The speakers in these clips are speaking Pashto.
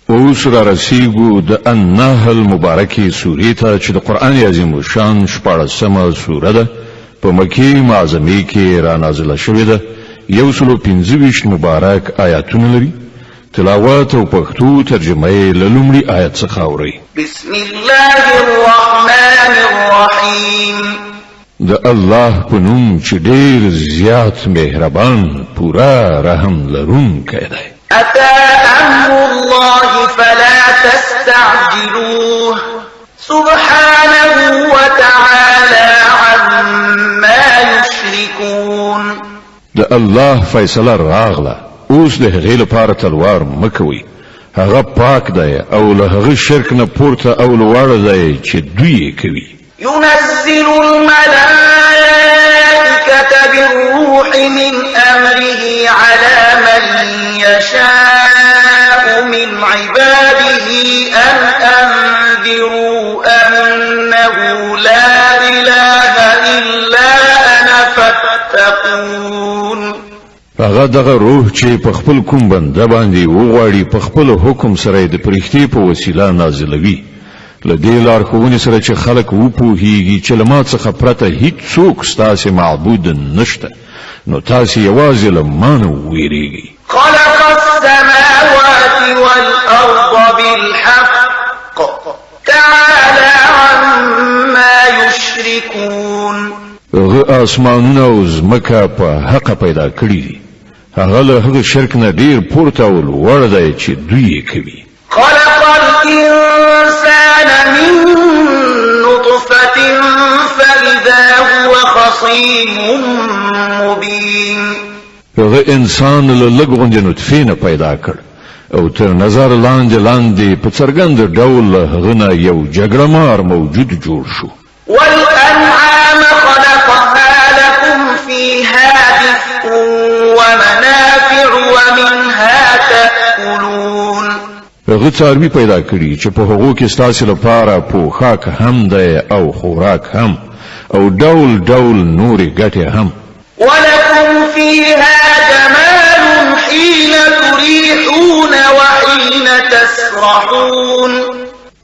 اوس را رسیږو د النحل مبارکې سورې ته چې د قرآن عظیم شان 14مه سوره ده په مکې معظمې کې را نازله شوې ده 125 مبارک آیاتونه لري تلاوت او پښتو ترجمه یې له لومړي آیت څخه اورئ بسم الله الرحمن الرحیم د الله په نوم چې ډېر زیات مهربان پورا رحم لرونکی دی أتى أمر الله فلا تستعجلوه سبحانه وتعالى عما يشركون د الله فیصله راغله اوس د هغې لپاره تلوار مکوئ هغه پاک دی او له هغه شرک نه پورته او لوړ دی چې دوی یې کوي ينزل الملائكة بالروح من أمره على من يشاء من عباده أن أنذروا أنه لا إله إلا أنا فاتقون هغه دغه روح چې په خپل کوم بنده باندې وغواړي په خپل حکم سره د پرښتې په وسیله نازلوي له دې لارښوونې سره چې خلک وپوهیږي چې له ما څخه پرته هیڅوک ستاسې معبود نشته نو تاسې یوازې له ما نه وویریږئ خلق السماوات والأرض بالحق تعالى عما يشركون هغه آسمانونه او ځمکه په حق پیدا کړي دي هغه له هغه شرک نه ډیر پورته او لوړ دی چې دوی یې کوي خلق الإنسان من نطفة فإذا هو خصيم مبين هغه انسان له لږ غوندې نطفې نه پیدا کړ او تر نظر لاندې په څرګند ډول هغه نه یو جګړه مار موجود جوړ شو والأنعام خلقها لكم فيها دفء ومنافع ومنها تأكلون هغه څاروي پیدا کړي چې په هغو کې ستاسو لپاره پوښاک هم دی او خوراک هم او ډول ډول نورې ګټې هم ولكم فيها جمال حين تريحون وحين تسرحون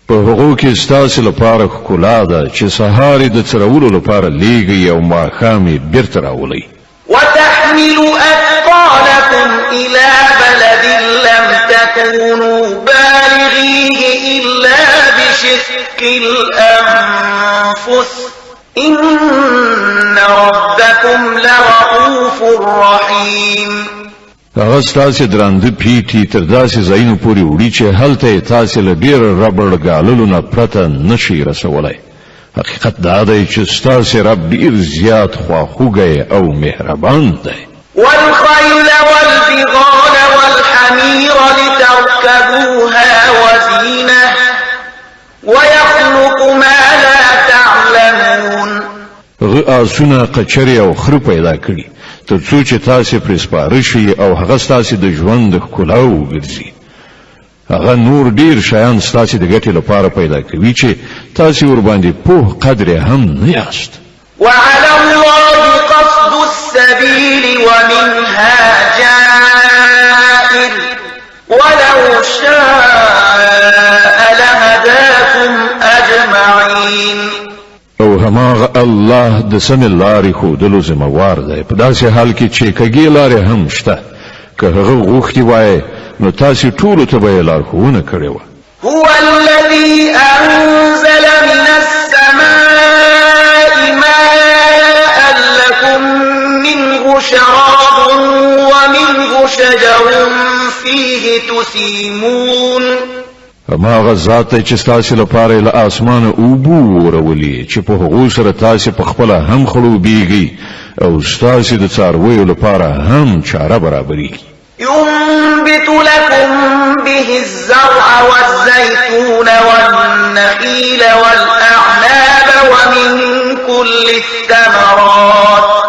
په هغو کې ستاسو لپاره ښکلا ده چې سهار د څرولو لپاره لیږئ او ماښام یې بیرته راولئ وتحمل أثقالكم إلى بلد لم تكونوا بالغيه إلا بشق الأنفس إن ربكم لرؤوف رحيم هغه ستاسو درانده پیټي تر داسې ځایونو پورې وړي چې هلته تاسو له ډېر ربړ ګاللو نه پرته نشئ رسولی حقیقت دا دی چې ستاسو رب ډېر زیات خواخوږی او مهربان دی والخيل والبغال والحمير لتركبوها وزينة ويخلق ما لا تعلمون هغه آسونه قچرې او خره پیدا کړي تر څو چې تاسو پرې سپاره شئ او هغه ستاسو د ژوند ښکلا وګرځي هغه نور ډیر شیان ستاسو د ګټې لپاره پیدا کوي چې تاسو ورباندې په قدر هم نه یاست وعلى الله قصد السبيل ومنها جائر ولو شاء لهداكم أجمعين او هماغه الله د سمې لارې ښودلو ذمہوار دی په داسې حال کې چې کږې لارې هم شته که هغه غوښتي وای نو تاسو ټول ته به لارښوونه کړې وه هو الذي أنزل من السماء ماء لكم منه شراب ومنه شجر فيه تسيمون هماغه ذات چې ستاسو لپاره له اسمانه اوبو ورولي چې په هغو سره تاسو په خپل هم خړوبېږئ او ستاسو د څارویو لپاره هم چاره برابرېږي ينبت لكم به الزرع والزيتون والنخيل والأعناب ومن كل الثمرات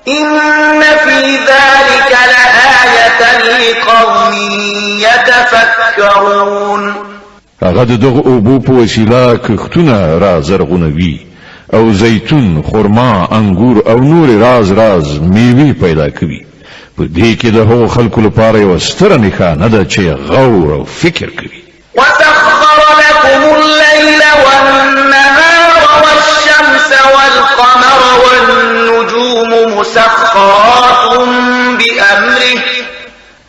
إن في ذلك لآية لقوم يتفكرون هغه دغه اوبو په وسیله کښتونه را زرغونوي او زیتون خرما انګور او نور راز میوه پیدا کوي په دې کې د هغو خلکو لپاره یوه ستره نښانه ده چې غور او فکر کوي. وسخر لكم الليل والنهار والشمس والقمر والنجوم مسخرات بأمره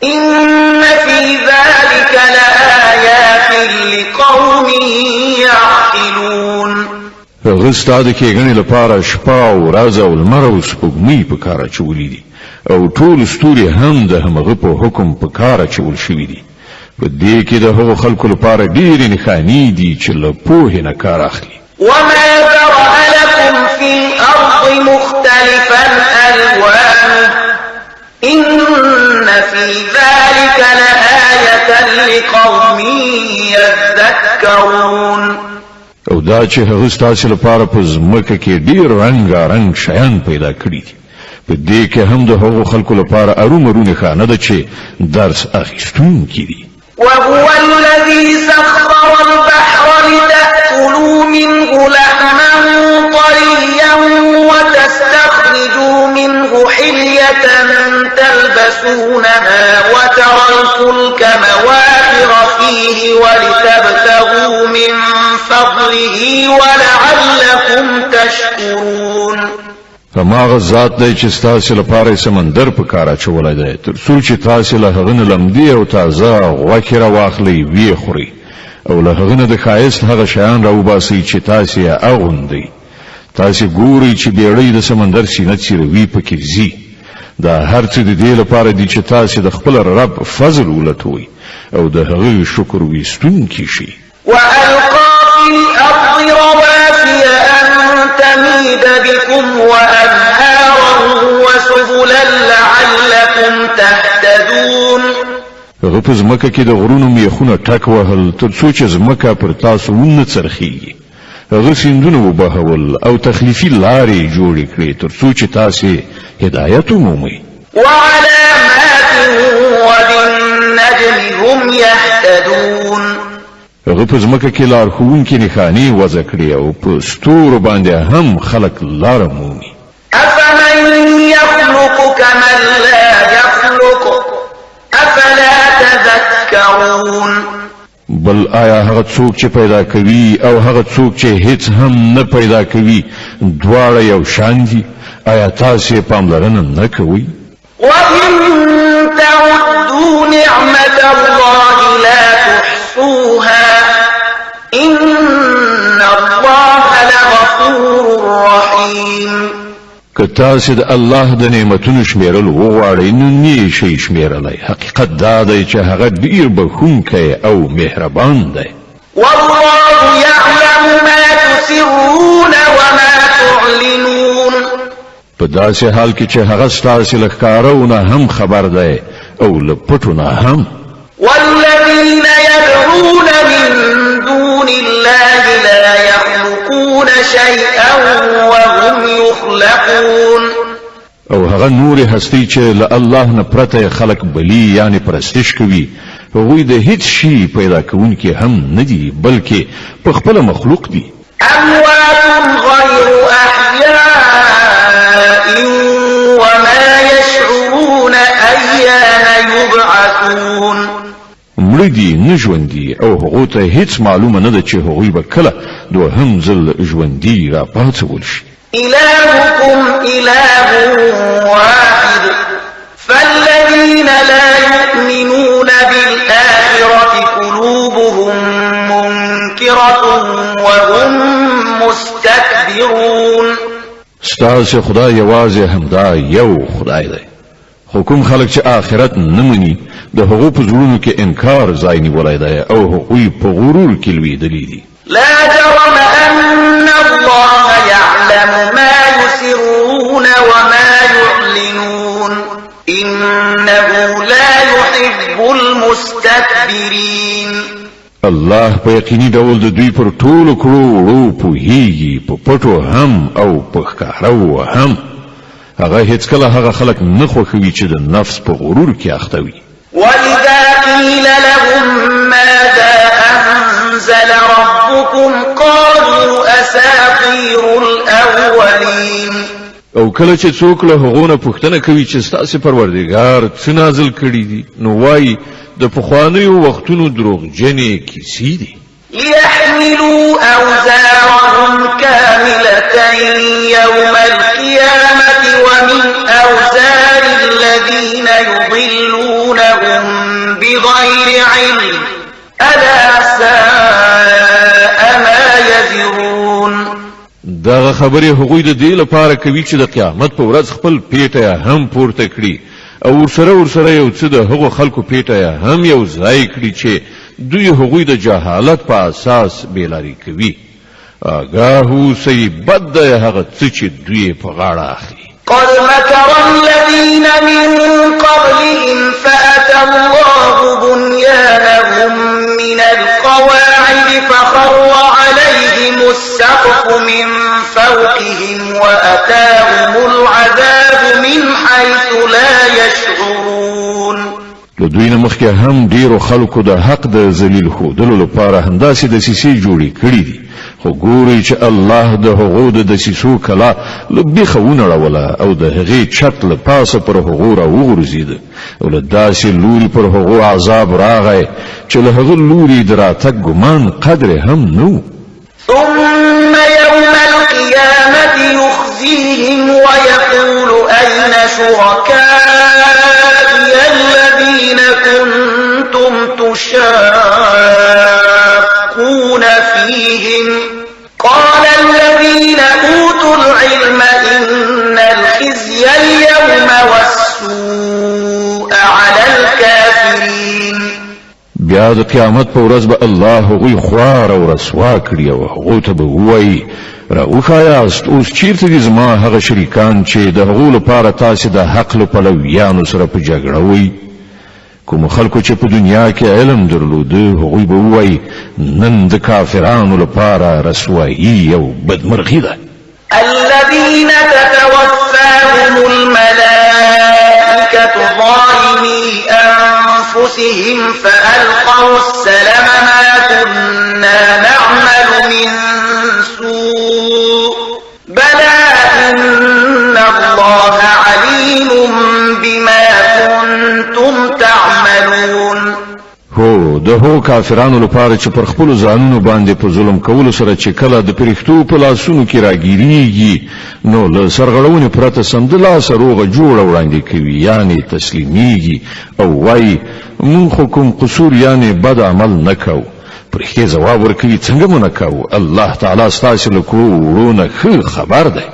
إن في ذلك لآيات لقوم يعقلون. هغه ستا د کېږنې لپاره شپه او ورځ او لمر او سپوږمۍ په کار اچولي دي او ټول ستوري هم د همغه په حکم په کار اچول شوي دي. په دې کې د هغو خلکو لپاره ډېرې نښانې دي چې له پوهې نه کار اخلي. وما ذرأ لكم في الأرض مختلفا ألوانه إن في ذلك لآية لقوم يذكرون. او دا چې هغه ستاسو لپاره په ځمکه کې ډېر رنګارنګ شیان پیدا کړي دي په دې کې هم د هغو خلکو لپاره ارومرو نښانه ده چې درس اخیستونکي دي. وهو الذي سخر البحر لتأكلوا منه لحما طريا وتستخرجوا منه حلية تلبسونها وترى الفلك مواخر فيه ولتبتغوا من فضله ولعلكم تشكرون. هماغه ذات دی چې ستاسو لپاره سمندر په کار اچولی دی تر څو چې تاسو له هغه نه لمدې او تازه غوښې راواخلئ ویې خورئ او له هغه نه د ښایست هغه شیان راوباسئ چې تاسو یې اغوندئ. تاسو ګورئ چې بیړۍ د سمندر سینه څیروي پکې ځي. دا هر څه د دې لپاره دي چې تاسو د خپل رب فضل ولټوئ او د هغه شکر ویستونکي شئ. وألقى في الأرض رواسي أن تميد بكم وأنهارا وسبلا لعلكم تهتدون. هغه په ځمکه کې د غرونو میخونه ټک وهل تر څو چې ځمکه پر تاسو ونه څرخیږي. هغه سیندونه وبهول او تخلیفي لارې جوړې کړې تر څو چې تاسو هدایت ومومئ. وعلامات وبالنجم هم يهتدون. هغه په ځمکه کې لارښوونکي نښانې وضع کړې او په ستورو باندې هم خلک لاره مومي. أفمن يخلق كمن لا يخلق أفلا تذكرون. بل آیا هغه څوک چې پیدا کوي او هغه څوک چې هیڅ هم نه پیدا کوي دواړه یو شان دي؟ آیا تاسو پاملرنه نه کوئ؟ وإن تعدوا نعمة الله لا تحصوها إن الله لغفور رحيم. که تاسو د الله د نعمتونو شمیرل وغواړئ نو نه شئ شمیرلی. حقیقت دا دی چې هغه ډیر بخښونکی او مهربان دی. والله يعلم ما تسرون وما تعلنون. په داسې حال کې چې هغه ستاسو له ښکارهونه هم خبر دی او له پټو نه هم. والذين يدعون من دون الله لا يخلقون شيئا وهم يخلقون. او هغه نور هستی چې له الله نه پرته خلق بلی یعنی پرستش کوي هغوی د هیڅ شي پیدا کوونکي هم نه دي بلکې په خپل مخلوق دي. أموات غير أحياء وما يشعرون أيان يبعثون. مړه دي نه ژوندي او هغو ته هیڅ معلومه نه ده چې هغوی به کله دوهم ځل ژوندي را پاڅول شي. إلهكم إله واحد فالذين لا يؤمنون بالآخرة قلوبهم منكرة وهم مستكبرون. ستاسو خدای یوازې همدا یو خدای دی خو کوم خلک چې آخرت نه مني د هغو په زړونو کې انکار ځای نیولی دی او هغوی په غرور کې لویدلي دي. لا جرم أن الله يعلم ما يسرون وما يعلنون إنه لا يحب المستكبرين. الله په یقیني ډول د دوی پر ټولو کړو وړو پوهیږي په پټو هم او په ښکارو هم. هغه هیڅکله هغه خلک نه خوښوي چې د نفس په غرور کې اخته وي. وإذا قيل لهم ماذا أنزل ربكم قالوا أساطير الأولين. او کله چې څوک له هغو نه پوښتنه کوي چې ستاسو پروردګار څه نازل کړي دي نو وایي د پخوانیو وختونو دروغجنې کیسې دي ليحملوا أوزارهم كاملة يوم القيامة ومن أوزار الذين يضلونهم بغير علم ألا ساء ما يزرون دغه خبرې هغوی د دې لپاره کوي چې د قیامت په ورځ خپل پیټه هم پورته کړي او ورسره یو څه د هغو خلکو پیټه هم یو ځای کړي چې دوی هغوی د جهالت په اساس بیلاری کوي آگاه اوسئ بد دی هغه څه چې دوی په غاړه اخلي قد مكر الذين من قبلهم فأتى الله بنيانهم من القواعد فخر عليهم السقف من فوقهم وأتاهم العذاب من حيث لا يشعرون له دوی نه مخکې هم ډیرو خلکو د حق د ذلیل ښودلو لپاره همداسې دسیسې جوړې کړي دي خو ګورئ چې الله د هغو د دسیسو کلا له بیخه ونړوله او د هغې چت له پاسه پر هغو راوغورځېده او له داسې لوري پر هغو عذاب راغی چې له هغه لوري د راتګ ګمان قدر هم نه ثم يوم القيامة يخزيهم ويقول أين شركائي الذين كنتم تشاقون فيهم قال الذين أوتوا العلم إن الخزي اليوم والسوء على الكافرين بیا د قیامت په ورځ به الله هغوی خوار او رسوا کړي او هغو ته به ووایي راوښایاست اوس چیرته دي زما هغه شریکان چې د هغو لپاره تاسې د حق له پلویانو سره په جګړه وئ کوم خلکو چې په دنیا کې علم درلوده هغوی به ووایي نن د کافرانو لپاره رسوایي او بدمرغي ده الذين تتوفاهم الملائكة ظالمي أنفسهم فألقوا السلم ما كنا نعمل من سوء بلى إن الله عليم بما كنتم تعملون هو د هو کافرانو لپاره چې پر خپل ځانونو باندې په ظلم کولو سره چې کله د پرښتو په لاسونو کې راګیریږي نو له سرغړونې پرته سمدلاسه روغه جوړه وړاندې کوي یعنی تسلیمیږي او وایي مونږ خو کوم قصور یعنی بد عمل نه کوو پرښتې ځواب ورکوي څنګه مو نه کوو الله تعالی ستاسو له کړو وړو ښه خبر دی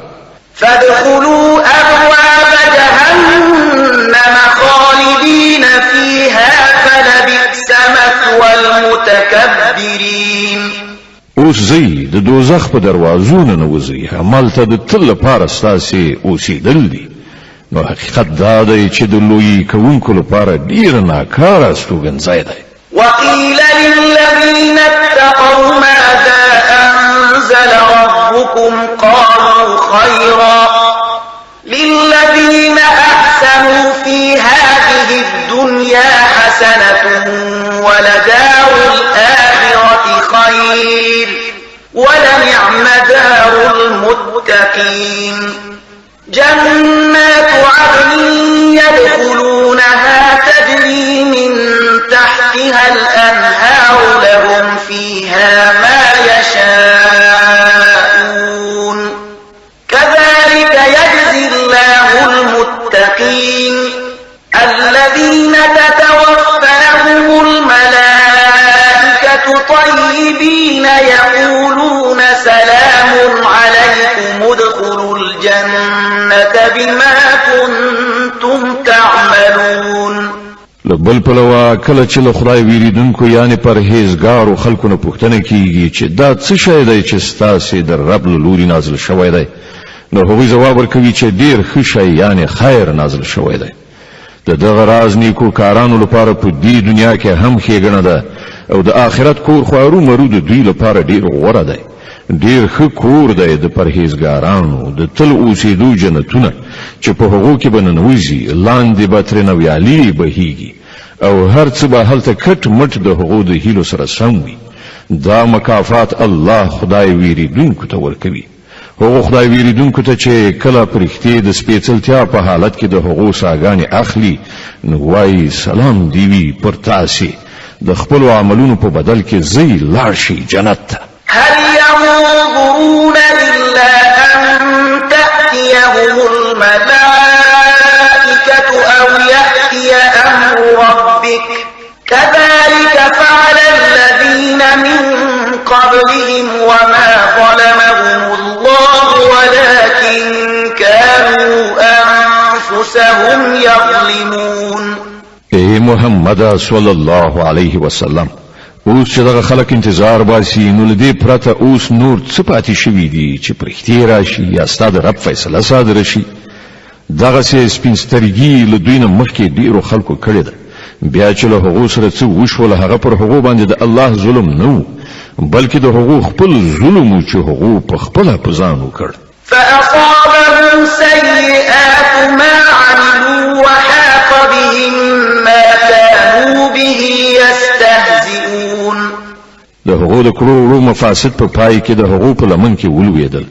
فادخلوا أبواب جهنم خالدين فيها فلبئس مثوى المتكبرين اوس زی د دوزخ په دروازونو نه وځي عمل ته د تل لپاره ستاسې اوسېدل دي نو حقیقت دا دی چې د لوی کوونکو لپاره ډیر ناکاره استوګنځای دی وقيل للذين اتقوا ماذا أنزل ربكم قالوا خيرا للذين أحسنوا في هذه الدنيا حسنة ولدار الآخرة خير ولنعم دار المتقين جنات عدن يدخلونها تجري من تحتها الأنهار لهم فيها ما يشاءون كذلك يجزي الله المتقين الذين تتوفاهم الملائكة طيبين يقولون سلام عليكم ادخلوا الجنة بما كنتم تعملون لبل پلوا کله چې له خدای ویریدونکو یعنی پرهیزګارو خلکو نه پوښتنه کیږي چې دا څه شی دی چې ستاسې د رب له لوري نازل شوی دی نو هغوی ځواب ورکوي چې ډیر ښه شی یعنی خیر نازل شوی دی د دغه راز نیکو کارانو لپاره په دې دنیا کې هم ښېګڼه ده او د آخرت کور خو ارومرو د دوی لپاره ډیر غوره دی ډیر ښه کور دی د پرهیزګارانو د تل اوسېدو جنتونه چې په هغو کې به ننوځي لاندې به ترېنه ویالې بهیږي او هر څه به هلته کټ مټ د هغو د هیلو سره سم وي دا مکافات الله خدای ویریدونکو ته ورکوي هغه خدای ویریدونکو ته چې کله پرختي د سپېڅلتیا په حالت کې د هغو ساګانې اخلي نو وایي سلام دیوی پر تاسې د خپل عملونو په بدل کې زی لاړ شي جنت ته. هل ينظرون إلا أن تأتيهم الملائكة أو يأتي أمر ربك كذلك فعل الذين من قبلهم وما ظلمهم الله ولكن كانوا أنفسهم يظلمون. اے محمد صلی الله علیه وسلم اوس چې دغه خلک انتظار باسي نو لدی پرته اوس نور څه پاتې شوي دي چې پرختي راشي یا ستاسو رب فیصله صادره شي. دغه سپین سترګي له دوی نه مخکې ډیرو خلکو کړی ده بیا چې له هغو سره څه وشول هغه پر هغو باندې د الله ظلم نه بلکې د هغو خپل ظلم چې هغو په خپله په ځان وکړ. فأصابهم سيئات ما عملوا وحاق بهم ما كانوا به يستهزئون. د هغو د کړو مفاسد په پای کې د هغو په لمن کې ولوېدل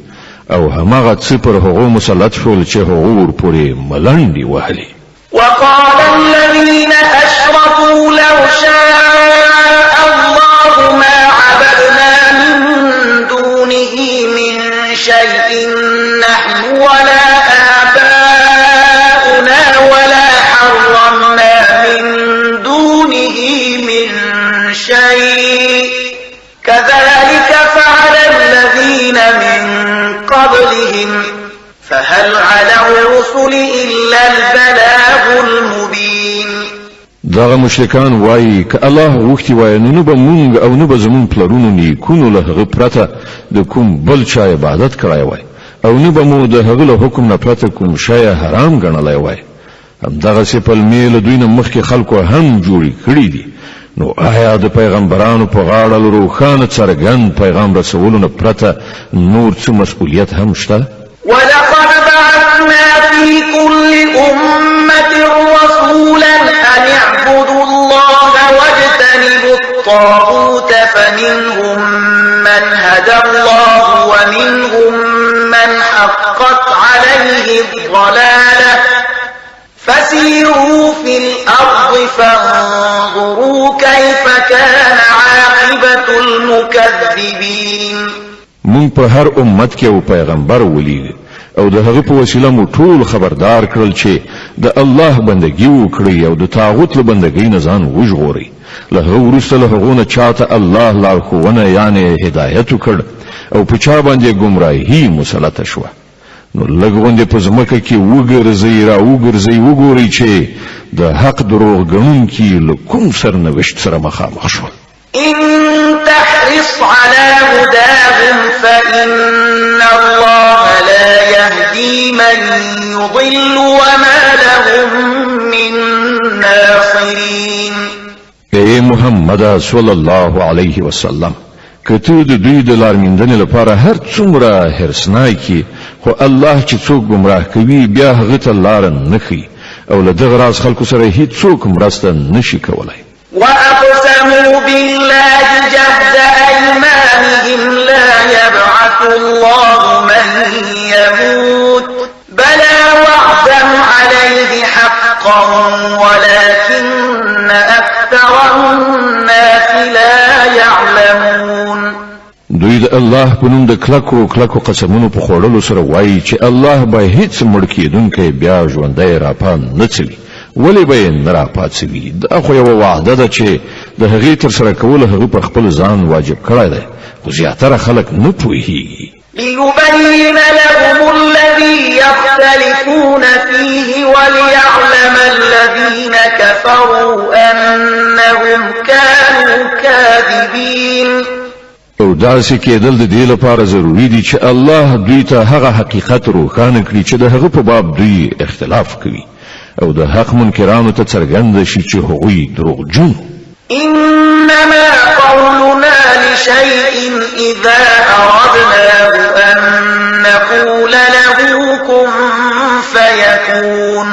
او هماغه څه پر هغو مسلط شول چې هغو ورپورې ملنډې وهلې. وقال الذين أشركوا لو شاء الله ما عبدنا من دونه من شيء نحن ولا آباؤنا ولا حرمنا من دونه من شيء كذلك فعل الذين من قبلهم فهل على الرسل إلا البلاغ المبين. دغه مشرکان وایي که الله وختي وای نو به مونږ او نو به زمون پلرونو نیکونو له هغه پرته د کوم بل چا عبادت کړای وای او نو به مو د هغه له حکم نه پرته کوم شی حرام ګڼلای وای. همدغه سپل میل دوی نه مخکې خلکو هم جوړی کړی دي. نو آیا د پیغمبرانو په غاړه روښانه څرګند پیغام رسولو نه پرته نور څه مسؤلیت هم شته؟ ولقد بعثنا في كل أمة رسولا أن اعبدوا الله واجتنبوا الطاغوت فمنهم من هدى الله ومنهم من حقت عليه الضلالة فسيروا في الأرض فانظروا كيف كان عاقبة المكذبين. مون په هر امت کې او پیغمبر ولید او د هغه په وسیله مو ټول خبردار کړل چې د الله بندګي وکړي او د طاغوت له بندګۍ نه ځان وژغوري. له هغه وروسته له هغو نه چاته الله لارښوونه یعنی هدایت وکړ او په چا باندې ګمراهي مسلطه شوه. نو لږ غوندې په ځمکه کې وګرځئ را وګرځئ وګورئ چې د حق دروغ ګڼونکي له کوم سرنوشت سره مخامخ شول. إن تحرص على هداهم فإن الله لا يهدي من يضل وما لهم من ناصرين. اے محمد صلی الله علیه وسلم کته د دوی د لارمندنې لپاره هر څومره حرصناکي خو الله چې څوک گمراه کوي بیا هغه ته لار نه ښیي او له دغه راز خلکو سره هیڅوک مرسته نشي کولای. وأقسموا بالله جهد أيمانهم لا يبعث الله من يموت بلى وعدا عليه حقا ولكن أكثر الناس لا يعلمون. دوی د الله په نوم د کلکو قسمونو په خوړلو سره وایي چې الله به هیڅ مړ کېدونکی بیا ژوندی راپام نه څوي. ولی به یې نه راپاڅوي؟ دا خو یوه وعده ده چې د هغې ترسره کول هغه پر خپل ځان واجب کړی دی خو زیاتره خلک نه پوهېږي. ليبين لهم الذي يختلفون فيه وليعلم الذين كفروا أنهم كانوا كاذبين. او داسې کېدل د دې لپاره ضروري دي چې الله دوی ته هغه حقیقت روښانه کړي چې د هغه په باب دوی اختلاف کوي او د حق منکرانو ته څرګنده شي چې هغوی دروغجن. إنما قولنا لشيء إذا أردناه أن نقول له كن فيكون.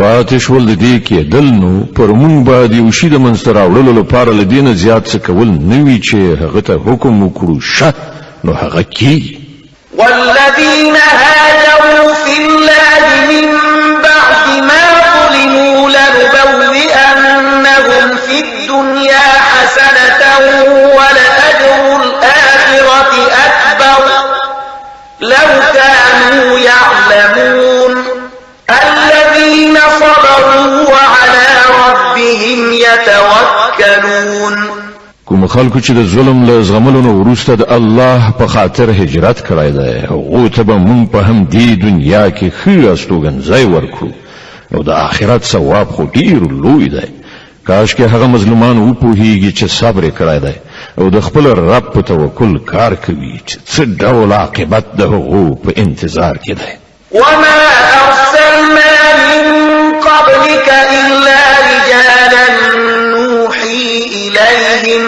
پاتې شول د دې کېدل نو پر مونږ باندې یو شي د منځته راوړلو لپاره له دې نه زیات څه کول نه وي چې هغه ته حکم وکړو شه نو هغه کېږي. والذين هاجروا في الله من بعد ما ظلموا لنبوئنهم في الدنيا حسنة ولأجر الآخرة أكبر لو كانوا يعلمون الذين صبروا وعلى ربهم يتوكلون. کوم خلکو چې د ظلم له زغملو نه وروسته د الله په خاطر هجرت کړی دی هغو ته به موږ په همدې دنیا کې ښه استوګنځی ورکړو او د آخرت ثواب خو ډېر لوی دی. کاش کې هغه مظلومان وپوهیږي چې صبر یې کړی دی او د خپل رب په توکل کار کوي چې څه ډول عاقبت د هغو په انتظار کې دی. وما أرسلنا من قبلك إلا رجالا نوحي إليهم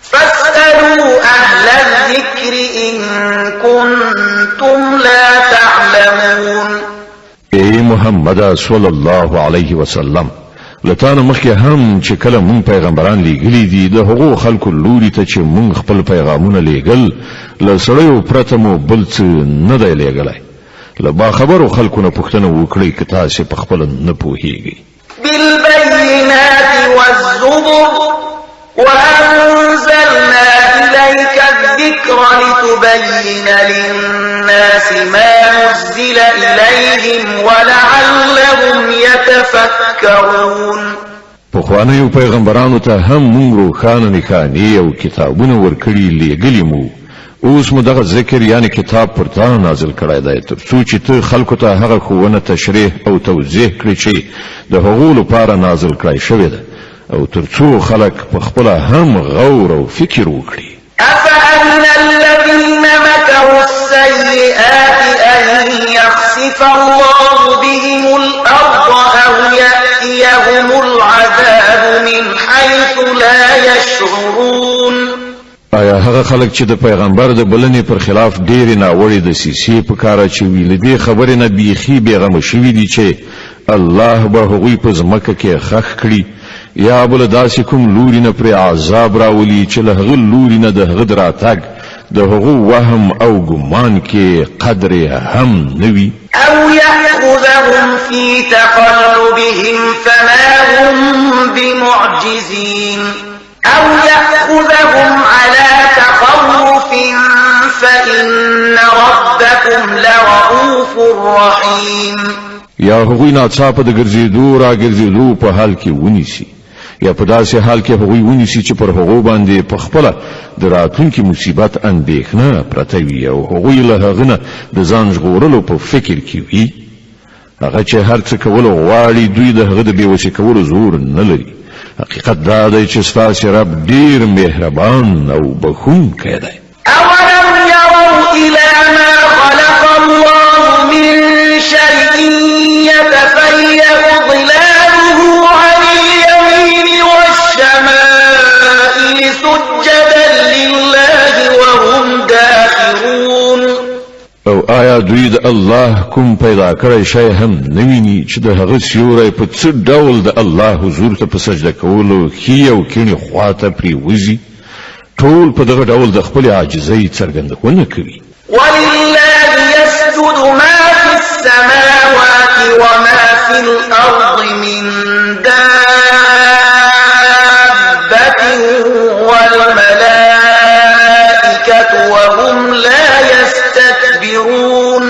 فاسألوا أهل الذكر إن كنتم لا تعلمون. ای محمد صلی الله علیه وسلم لتانه مخکې هم چې کله مونږ پیغمبران لیږلي دي د هغو خلکو لوري ته چې مونږ خپل پیغامونه لیږل له سړیو پرته مو بل څه نه دی لیږلی. له باخبرو خلکو نه پوښتنه وکړئ که تاسې په خپله نه پوهیږئ. بالبينات والزبر وأنزلنا إليك الذكر لتبين للناس ما نزل إليهم ولعلهم يتفكرون. پخوانیو پیغمبرانو ته هم مونږ روښانه نښانې او کتابونه ورکړي لیږلي مو. اوس مو دغه ذکر یعنی کتاب پر تا نازل کړی دی تر څو چې ته خلکو ته هغه ښوونه تشریح او توضیح کړي چې د هغو لپاره نازل کړی شوې ده او تر څو خلک په خپله هم غور او فکر وکړي. أفأمن الذين مكروا السيئات أن يخسف الله بهم الأرض أو يأتيهم العذاب من حيث لا يشعرون. آیا هغه خلک چې د پیغمبر د بلنې پر خلاف ډېرې ناوړې دسیسې په کار اچوي له دې خبرې نه بیخي بېغمه شوي دي چې الله به هغوی په ځمکه کې خښ کړي یا بل داسې کوم لوري نه پرې عذاب راولي چې له هغه لوري نه د هغه د راتګ د هغو وهم او ګمان کې قدر هم نه وي. أو يأخذهم في تقلبهم فما هم بمعجزين أو يأخذهم على تخوف فإن ربكم لرؤوف رحيم. یا هغوی ناڅاپه د ګرځېدو را ګرځېدو په حال کې ونیسي یا په داسې حال کې هغوی ونیسي چې پر هغو باندې په خپله د راتلونکي مصیبت اندېښنه پرته وي او هغوی له هغه نه د ځان ژغورلو په فکر کې وي. هغه چې هر څه کولو غواړي دوی د هغه د بېوسې کولو زور نه لري. حقیقت دا دی چې ستاسې رب ډېر مهربان او بخښونکی دی. أولم يروا إلى ما خلق الله من شيء يتفيأ ظلاله عن اليمين والشمائل سجدا لله وهم داخرون. او آیا دوی د الله کوم پیدا کړی شی هم نه ویني چې د هغه سیوری په څه ډول د الله حضور ته په سجده کولو ښي او کیڼې خواته پرېوځي؟ ټول په دغه ډول د خپلې عاجزۍ څرګندونه کوي. ولله يسجد ما في السماوات وما في الأرض من دابة والملائكة وهم لا يستكبرون.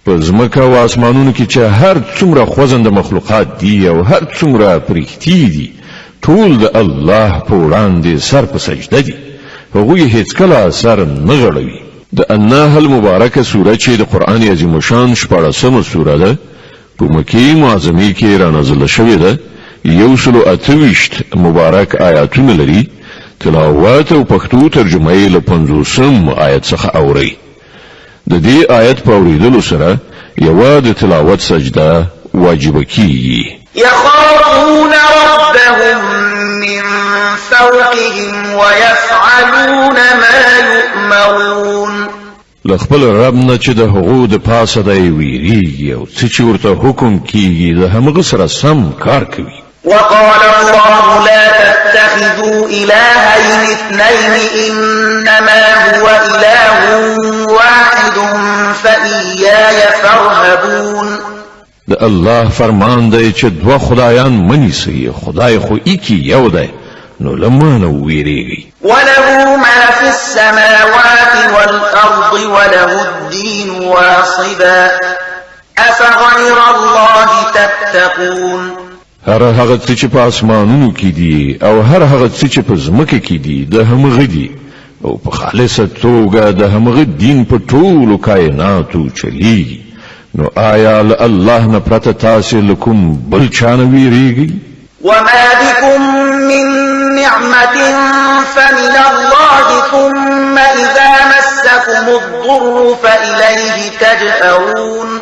په ځمکه او اسمانونو کې چې هر څومره خوځنده مخلوقات دي او هر څومره پرښتې دي ټول د الله په وړاندې سر په سجده دي. هغوی هیڅکله سر نه غړوي. د النحل مبارکه سوره چې د قرآن عظیم الشان 14مه سوره ده په مکې معظمې کې رانازله شوې ده. 128 مبارک آیاتونه لري. تلاوت او پښتو ترجمه یې له 50 آیت څخه اوري. د دې آیت په اوریدلو سره یوه د تلاوت سجده واجب کیږي. يخافون ربهم من فوقهم ويفعلون ما يؤمرون. لخپل رب نه چې د هغو د پاسه دی ویریږي او څه چې ورته حکم کیږي د همغه سره سم کار کوي. وقال الله لا تتخذوا إلهين اثنين إنما هو إله واحد د الله فرمان دی چې دوه خدایان منیسي خدای خو ایکی یو دی نو لمانه ویریږي وله ما في السماوات والأرض وله الدين واصبا أفغير الله تتقون هر هغه چې په اسمانونو کې دي او هر هغه چې په ځمکه کې دي د همغه دي او په خالصه توګه د همغه دین په ټولو کائناتو چلیږي نو آیا الله نه پرته تاسو لکم بل چانه ویریږي وما بكم من نعمة فمن الله ثم إذا مسكم الضر فإليه تجأرون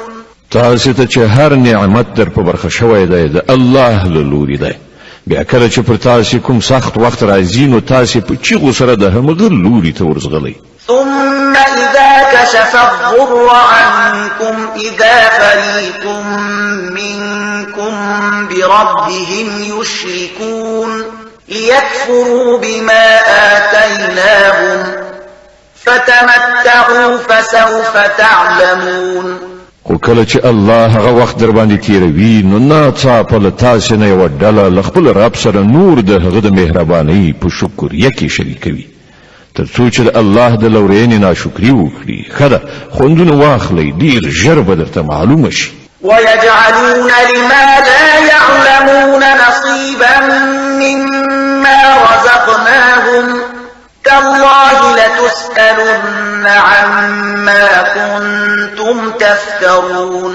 تاسو ته چې هر نعمت در په برخه شوی دی د الله له لوري دی بیا کله چې پر تاسو کوم سخت وخت راځي نو تاسو په چیغو سره د همغه لوري ته ورځغلی ثم إذا كشف الضر عنكم إذا فريق منكم بربهم يشركون ليكفروا بما آتيناهم فتمتعوا فسوف تعلمون خو کله چې الله هغه وخت در باندې تیروي نو ناڅاپه له تاسو نه یو ډله له خپل رب سره نور د هغه د مهربانۍ په شکریه کې شریکوي تر څو چې الله د لورینې ناشکری وکړي خدا خوندونه واخلي ډیر ژر به درته معلومه شي ويجعلون لما لا يعلمون نصيبا مما رزقناهم تالله لتسألن عما كنتم تفترون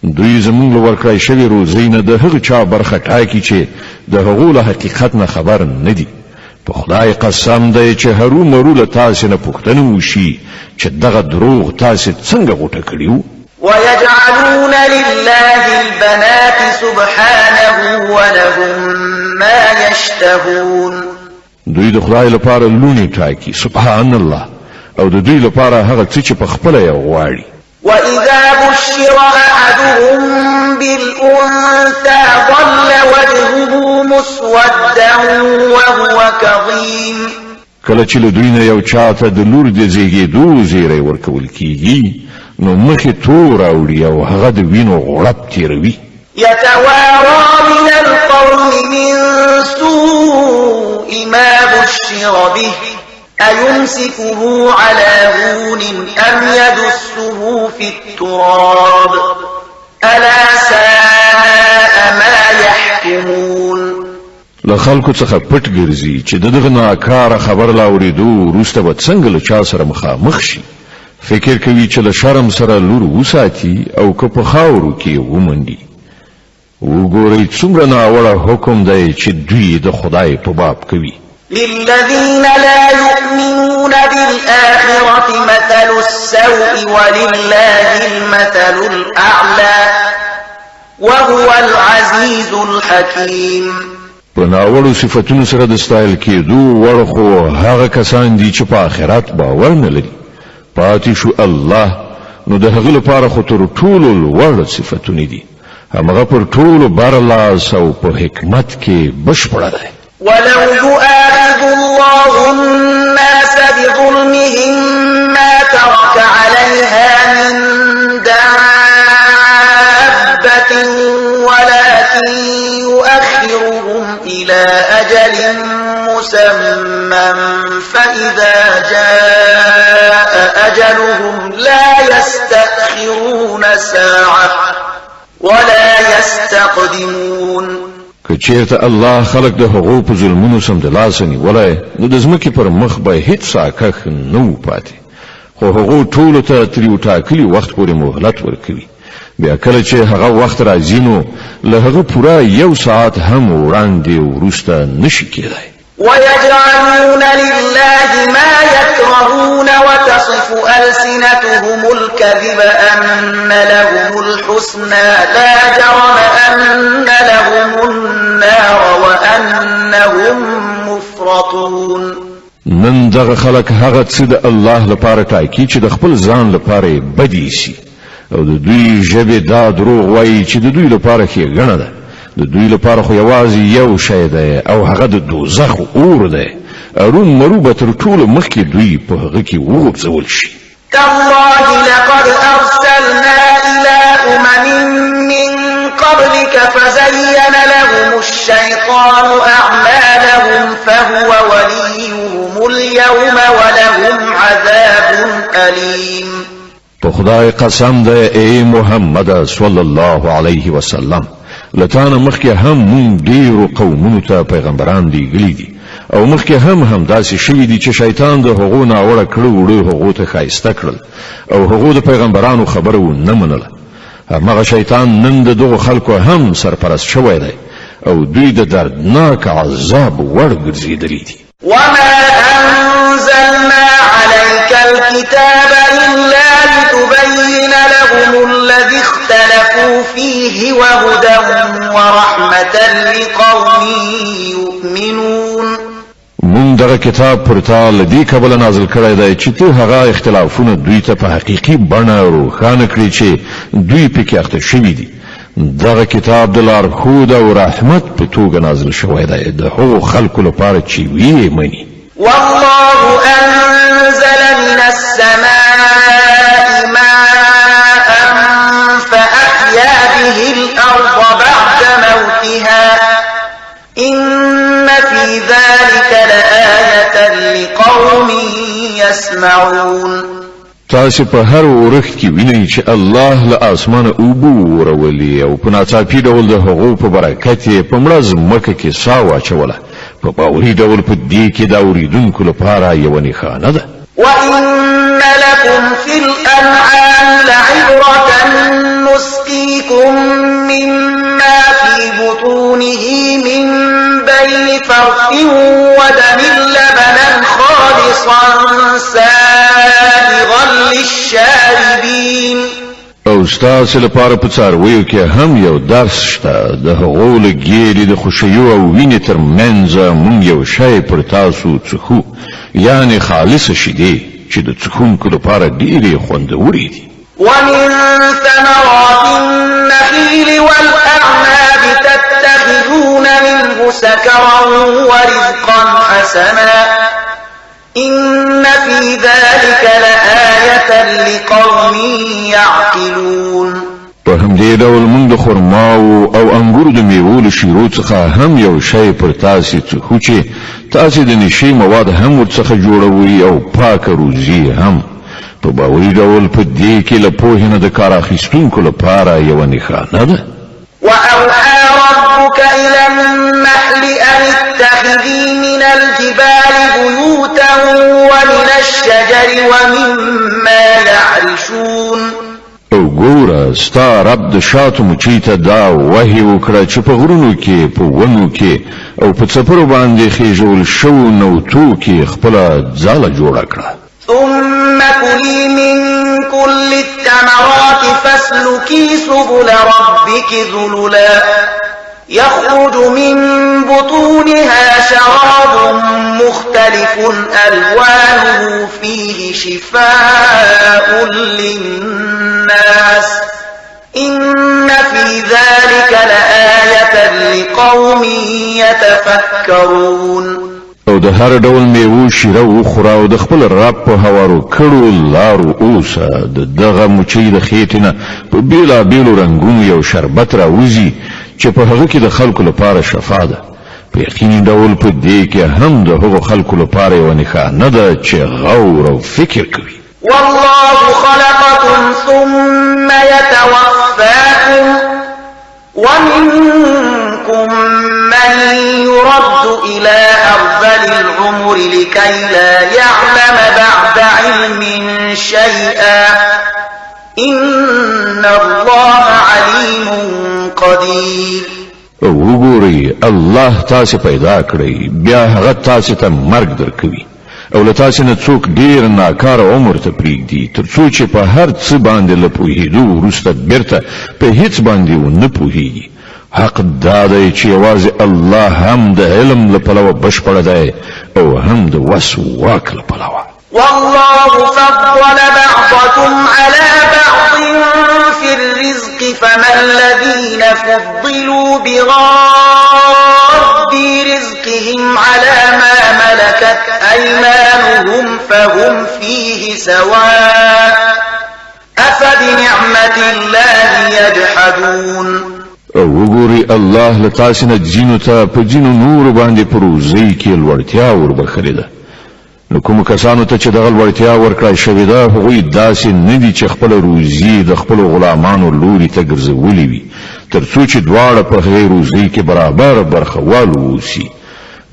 دوی زمونږ ورکړای شوی روزي نه د هغه چا برخه ټاکي چې د هغو له حقیقت نه خبر نه دي په خدای قسم دی چې هرو مرو له تاسو نه پوښتنه وشي چې دغه دروغ تاسو څنګه غوټه کړیو ويجعلون لله البنات سبحانه ولهم ما يشتهون دوی د خدای لپاره لونی ټاکي سبحان الله او د دوی لپاره هغه څه چې په خپل یې غواړي وإذا بشر أحدهم بالأنثى ظل وجهه مسودا وهو كظيم کله چې له دوی نه یو چاته د لور د زیږېدو زیری ورکول کیږي نو مخې تور اوړي او هغه د وینو غړپ تیروي يتوارى من القوم من سوء ما بشر به أيمسكه على هون أم يدسه في التراب ألا ساء ما يحكمون له خلکو څخه پټ ګرځي چې دغه ناکاره خبر لاوریدو وروسته به څنګه له چا سره مخامخ شي فکر کوي چې له شرم سره لور وساتي او که په خاورو کې ومنډي وګورئ څومره ناوړه حکم دی چې دوی د خدای په باب کوي للذين لا يؤمنون بالآخرة مثل السوء ولله المثل الأعلى وهو العزيز الحكيم په ناوړو صفاتونو سره د ستایل کېدو ورخو هغه کسان دي چې په آخرت باور نه لري پاتې شو الله نو د هغه لپاره خو تر ټولو لوړ صفاتونه دي هغه پر ټولو برلاس او په حکمت کې بشپړه ده ولو يؤاخذ الله الناس بظلمهم ما ترك عليها من دابة ولكن يؤخرهم إلى أجل مسمى فإذا جاء أجلهم لا يستأخرون ساعة ولا يستقدمون کچیرته الله خلق د حقوق په ظلمونو سم د لاس نیولای نو د ځمکې پر مخ به هیڅ ساکخ نه پاتې خو هغه ټول ته تریو ټاکلي وخت پورې مهلت ورکوي بیا کله چې هغه وخت راځي نو له هغه پورا یو ساعت هم وړاندې ورسته نشي کېدای ويجعلون لله ما يكرهون وتصف ألسنتهم الكذب أن لهم الحسنى لا جرم أن لهم النار وأنهم مفرطون نن دغه خلق هغه څه د الله لپاره ټاکي چې د خپل ځان لپاره بدی شي او د دوی ژبه دا دروغ وایي چې د دوی لپاره ښېګڼه ده د دوی لپاره خو یوازې یو شی دی او هغه د دوزخ اور دی اروم مرو به تر ټولو مخکې دوی په هغه کې وغورځول شي تالله لقد أرسلنا إلى من قبلك فزين لهم الشيطان أعمالهم فهو وليهم اليوم ولهم عذاب أليم. تو خدای قسم ده ای محمد صلی الله علیه وسلم لتان مخکې هم مون ډیرو قومونو ته پیغمبران لیږلي دي او مخکې هم داسې شوي دي چې شیطان د هغو ناوړه کړو وړو هغو ته ښایسته کړل او هغو د پیغمبرانو خبره ونه منله. همغه شیطان نن د دغو خلکو هم سرپرست شوی دی او دوی د دردناک عذاب وړ ګرځېدلي دي. وما أنزلنا عليك الكتاب إلا لتبين لهم الذي اختلفوا فيه وهدى ورحمة لقوم يؤمنون. مون دغه کتاب پر تا لدی کبل نازل کړی دی چې ته هغه اختلافونه دوی ته په حقيقي بڼه روښانه کړي چې دوی پکې اخته شوي دي. دغه کتاب د لارښود او رحمت په توګه نازل شوی دی د هغو خلکو لپاره چې ویې مني. والله أنزل من السماء ماء فأحيا به الأرض بعد موتها إن في ذلك لآية لقوم يسمعون. تاسو په هر ورخت کې وینئ چې الله له اسمانه اوبه ورولي او په ناڅاپي ډول د هغو په برکت یې په مړه ځمکه کې ساه واچوله. په باوري ډول په دې کې د اورېدونکو لپاره یوه نښانه ده. وإن لكم في الأنعام لعبرة نسقيكم مما في بطونه من بين فرث ودم لبنا خالصا سائغا للشاربين. او ستاسو لپاره په څارویو کې هم یو درس شته. د هغو له ګیرې د خوشیو او وینې تر منځ مونږ یو شی پر تاسو څښو یعنی خالصه شیدې چې د څښونکو لپاره ډېرې خوندورې دي. ومن ثمرات النخيل والأعناب تتخذون منه سكرا ورزقا حسنا إن في ذلك لآية لقوم يعقلون. په همدې ډول موږ د خرماو او انګورو د میوو له شیرو څخه هم یو شی پر تاسې څښو چې تاسې د نشې مواد هم ورڅخه جوړوئ او پاکه روزي هم. په باوري ډول په دې کې له پوهې نه د کار اخیستونکو لپاره یوه نښانه ده. وأوحى ربك إلى النحل أن اتخذي من الجبال بيوتا ومن الشجر ومما يعرشون. او ګوره ستا رب د شاتو مچۍ ته دا وحي وکړه چې په غرونو کې په ونو کې او په څپرو باندې خېژول شوو نوتو کې خپله ځاله جوړه کړه. ثم كلي من كل الثمرات فاسلكي سبل ربك ذللا يخرج من بطونها شراب مختلف ألوانه فيه شفاء للناس إن في ذلك لآية لقوم يتفكرون. او د هر ډول میوو شیره وخوره او د خپل رب په هوارو کړو لارو اوسه. د دغه مچۍ د خېټې نه په بېلابېلو رنګونو یو شربت راوځي چې په هغه کې د خلکو لپاره شفا ده. په یقیني ډول په دې کې هم د هغو خلکو لپاره یوه نښانه ده چې غور او فکر کوي. والله خلقكم ثم يتوفاكم ومنكم من يرد إلى أرذل العمر لكي لا يعلم بعد علم شيئا إن الله عليم قدير. وګورئ الله تاسو پیدا کړی بیا هغه تاسو ته مرګ درکوي او له تاسو نه څوک ډیر ناکاره عمر ته پریږدي تر څو چې په هر څه باندې له پوهېدو وروسته بیرته په هیڅ باندې ونه پوهېږي. حق دا دی چې یوازې الله هم د علم له پلوه بشپړه دی او هم د وس واک له پلوه. والله فضل بعضكم على بعض في الرزق فما الذين فضلوا براد رزقهم على ما ملكت أيمانهم فهم فيه سواء أفبنعمة الله يجحدون او وګوري الله له تاسو نه جنو ته په جنو نور باندې پروزي کې لوړتیا وربخلې ده نو کوم کسانو ته چې دغه لوړتیا ورکړای شوې ده هغوی داسې نه دي چې خپل روزي د خپل غلامانو لوري ته ګرځولې وي ترڅو چې دواړه په هغې روزي کې برابر برخوال ووسي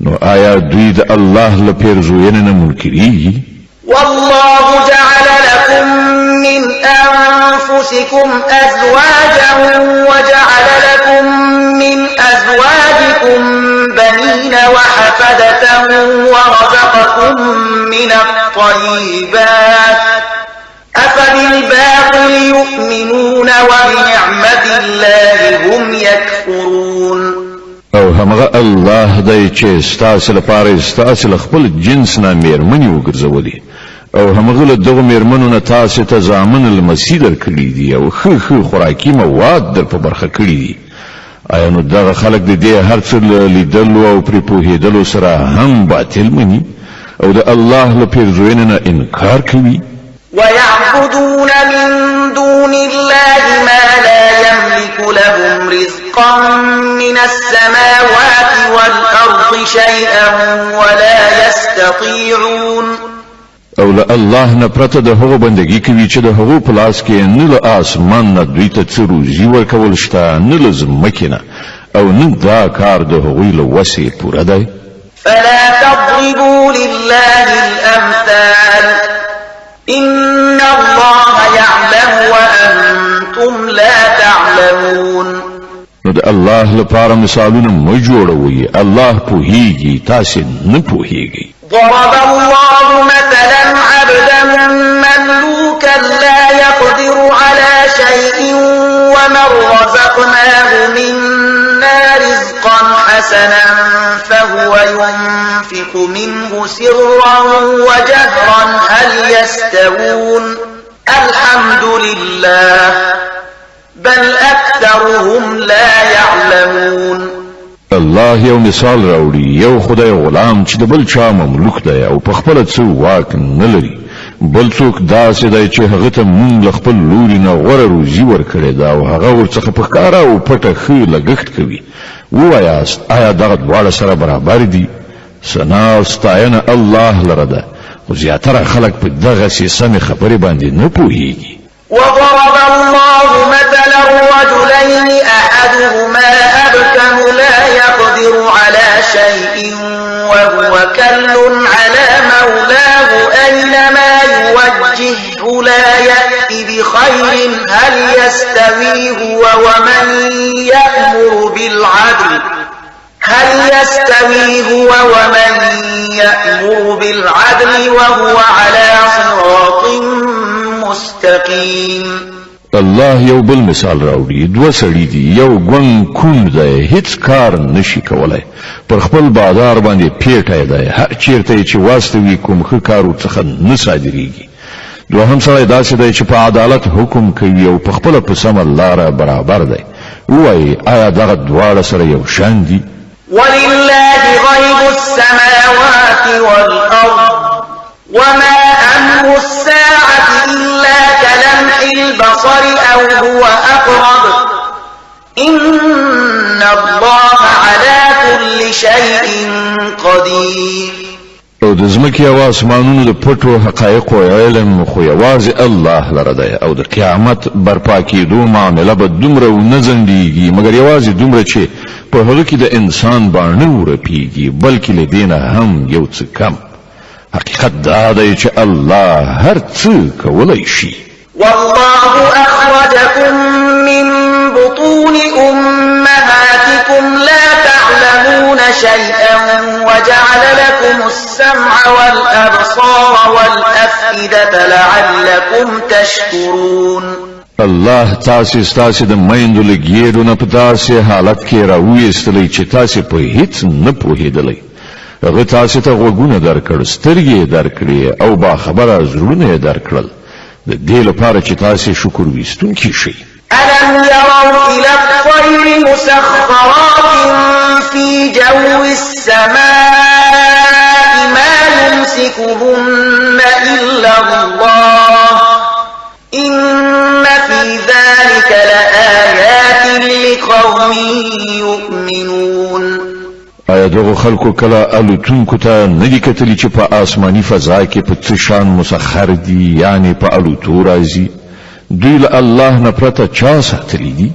نو آیا دوی د الله له پیرزوینې نه منکرېږي والله جعل لكم من أنفسكم أزواجا وجعل لكم من أزواجكم بنين وحفدة ورزقكم من الطيبات أفبالباطل يؤمنون وبنعمة الله هم يكفرون او همغه الله دای چې ستاسو لپاره ستاسو خپل جنس نه میرمنې وګرځولې او همغه له دغه میرمنو نه تاسو ته ځامن المسیح درکړي دي او خو خوراکي مواد در په برخه کړی دي آیا نو دغه خلک د دې هر څه لیدلو او پرې پوهېدلو سره هم باطل مني او د الله له پیرزوینې نه انکار کوي ويعبدون من دون الله ما لا يملك لهم رزقا من السماوات والأرض شيئا ولا يستطيعون او له الله نه پرته د هغو بندگی کوي چې د هغو په لاس کې نه له آسمان نه دوی ته څه روزي ورکول شته نه له ځمکې نه او نه دا کار د هغوی له وسې پوره دی فلا تضربوا لله الأمثال إن الله يعلم وأنتم لا تعلمون نو د الله لپاره مثالونه مه جوړوئ الله پوهیږي تاسې نه پوهیږئ ضرب الله مثلا عبدا مملوكا لا يقدر على شيء ومن رزقناه منا رزقا حسنا فهو ينفق منه سرا وجهرا هل يستوون الحمد لله بل أكثرهم لا يعلمون الله یو مثال راوړي یو خدای غلام چې د بل چا مملوک دی او په خپل څه واک نه لري بل څوک داسې دی چې هغه ته مونږ له خپل لوري نه غوره روزي ورکړې ده او هغه ورڅخه په ښکاره او پټه ښه لګښت کوي ووایاست آیا دغه دواړه سره برابر دي ثنا او ستاینه الله لره ده خو زیاتره خلک په دغسې سمې خبرې باندې نه پوهیږي وضرب الله مثلا رجلين أحدهما أبكم لا يقدر على شيء وهو كل على مولاه أينما يوجهه لا يأتي بخير هل يستوي هو ومن يأمر بالعدل وهو على صراط مستقيم الله یو بل مثال راوړي دوه سړي دي یو ګون کوم دی هیڅ کار نشي کولای پر خپل بازار باندې پیټای دی هر چیرته چې واستوي کوم ښه کار ورڅخه نه صادریږي دوهم سړی داسې دی چې په عدالت حکم کوي او په خپله په سمه لاره برابر دی ووایي آیا دغه دواړه سره یو شان دي ولله غيب السماوات والأرض وما أمر الساعة إلا كلمح البصر أو هو أقرب إن الله على كل شيء قدير او د ځمکې او اسمانونو د پټو حقایقو علم خو یوازې الله لره دی او د قیامت برپا کېدو معامله به دومره ونه ځنډېږي مګر یوازې دومره چې په هغه کې د انسان باڼه ورپېږي بلکې له دې نه هم یو څه کم حقیقت دا دی چې الله هر څه کولی شي والله أخرجكم من بطون أمهاتكم لا تعلمون شيئا وجعل لكم السمع والأبصار والأفئدة لعلكم تشكرون الله تاسو ستاسو د میندو له ګېډو نه په داسې حالت کې راویستلی چې تاسو په هیڅ نه پوهېدلی هغه تاسو ته غوږونه درکړ سترګې درکړې او باخبره زړونه یې درکړل د دې لپاره چې تاسو شکر ویستونکي شئ ألم يروا إلى الطير مسخرات في جو السماء ما يمسكهن إلا الله إن يؤمنون آیا دغه خلکو کله الوتونکو ته ندی کتلی چې په آسماني فضا کې په څه شان مسخر دي یعنی په الوتو راځي دوی له الله نه پرته چا ساتلی دي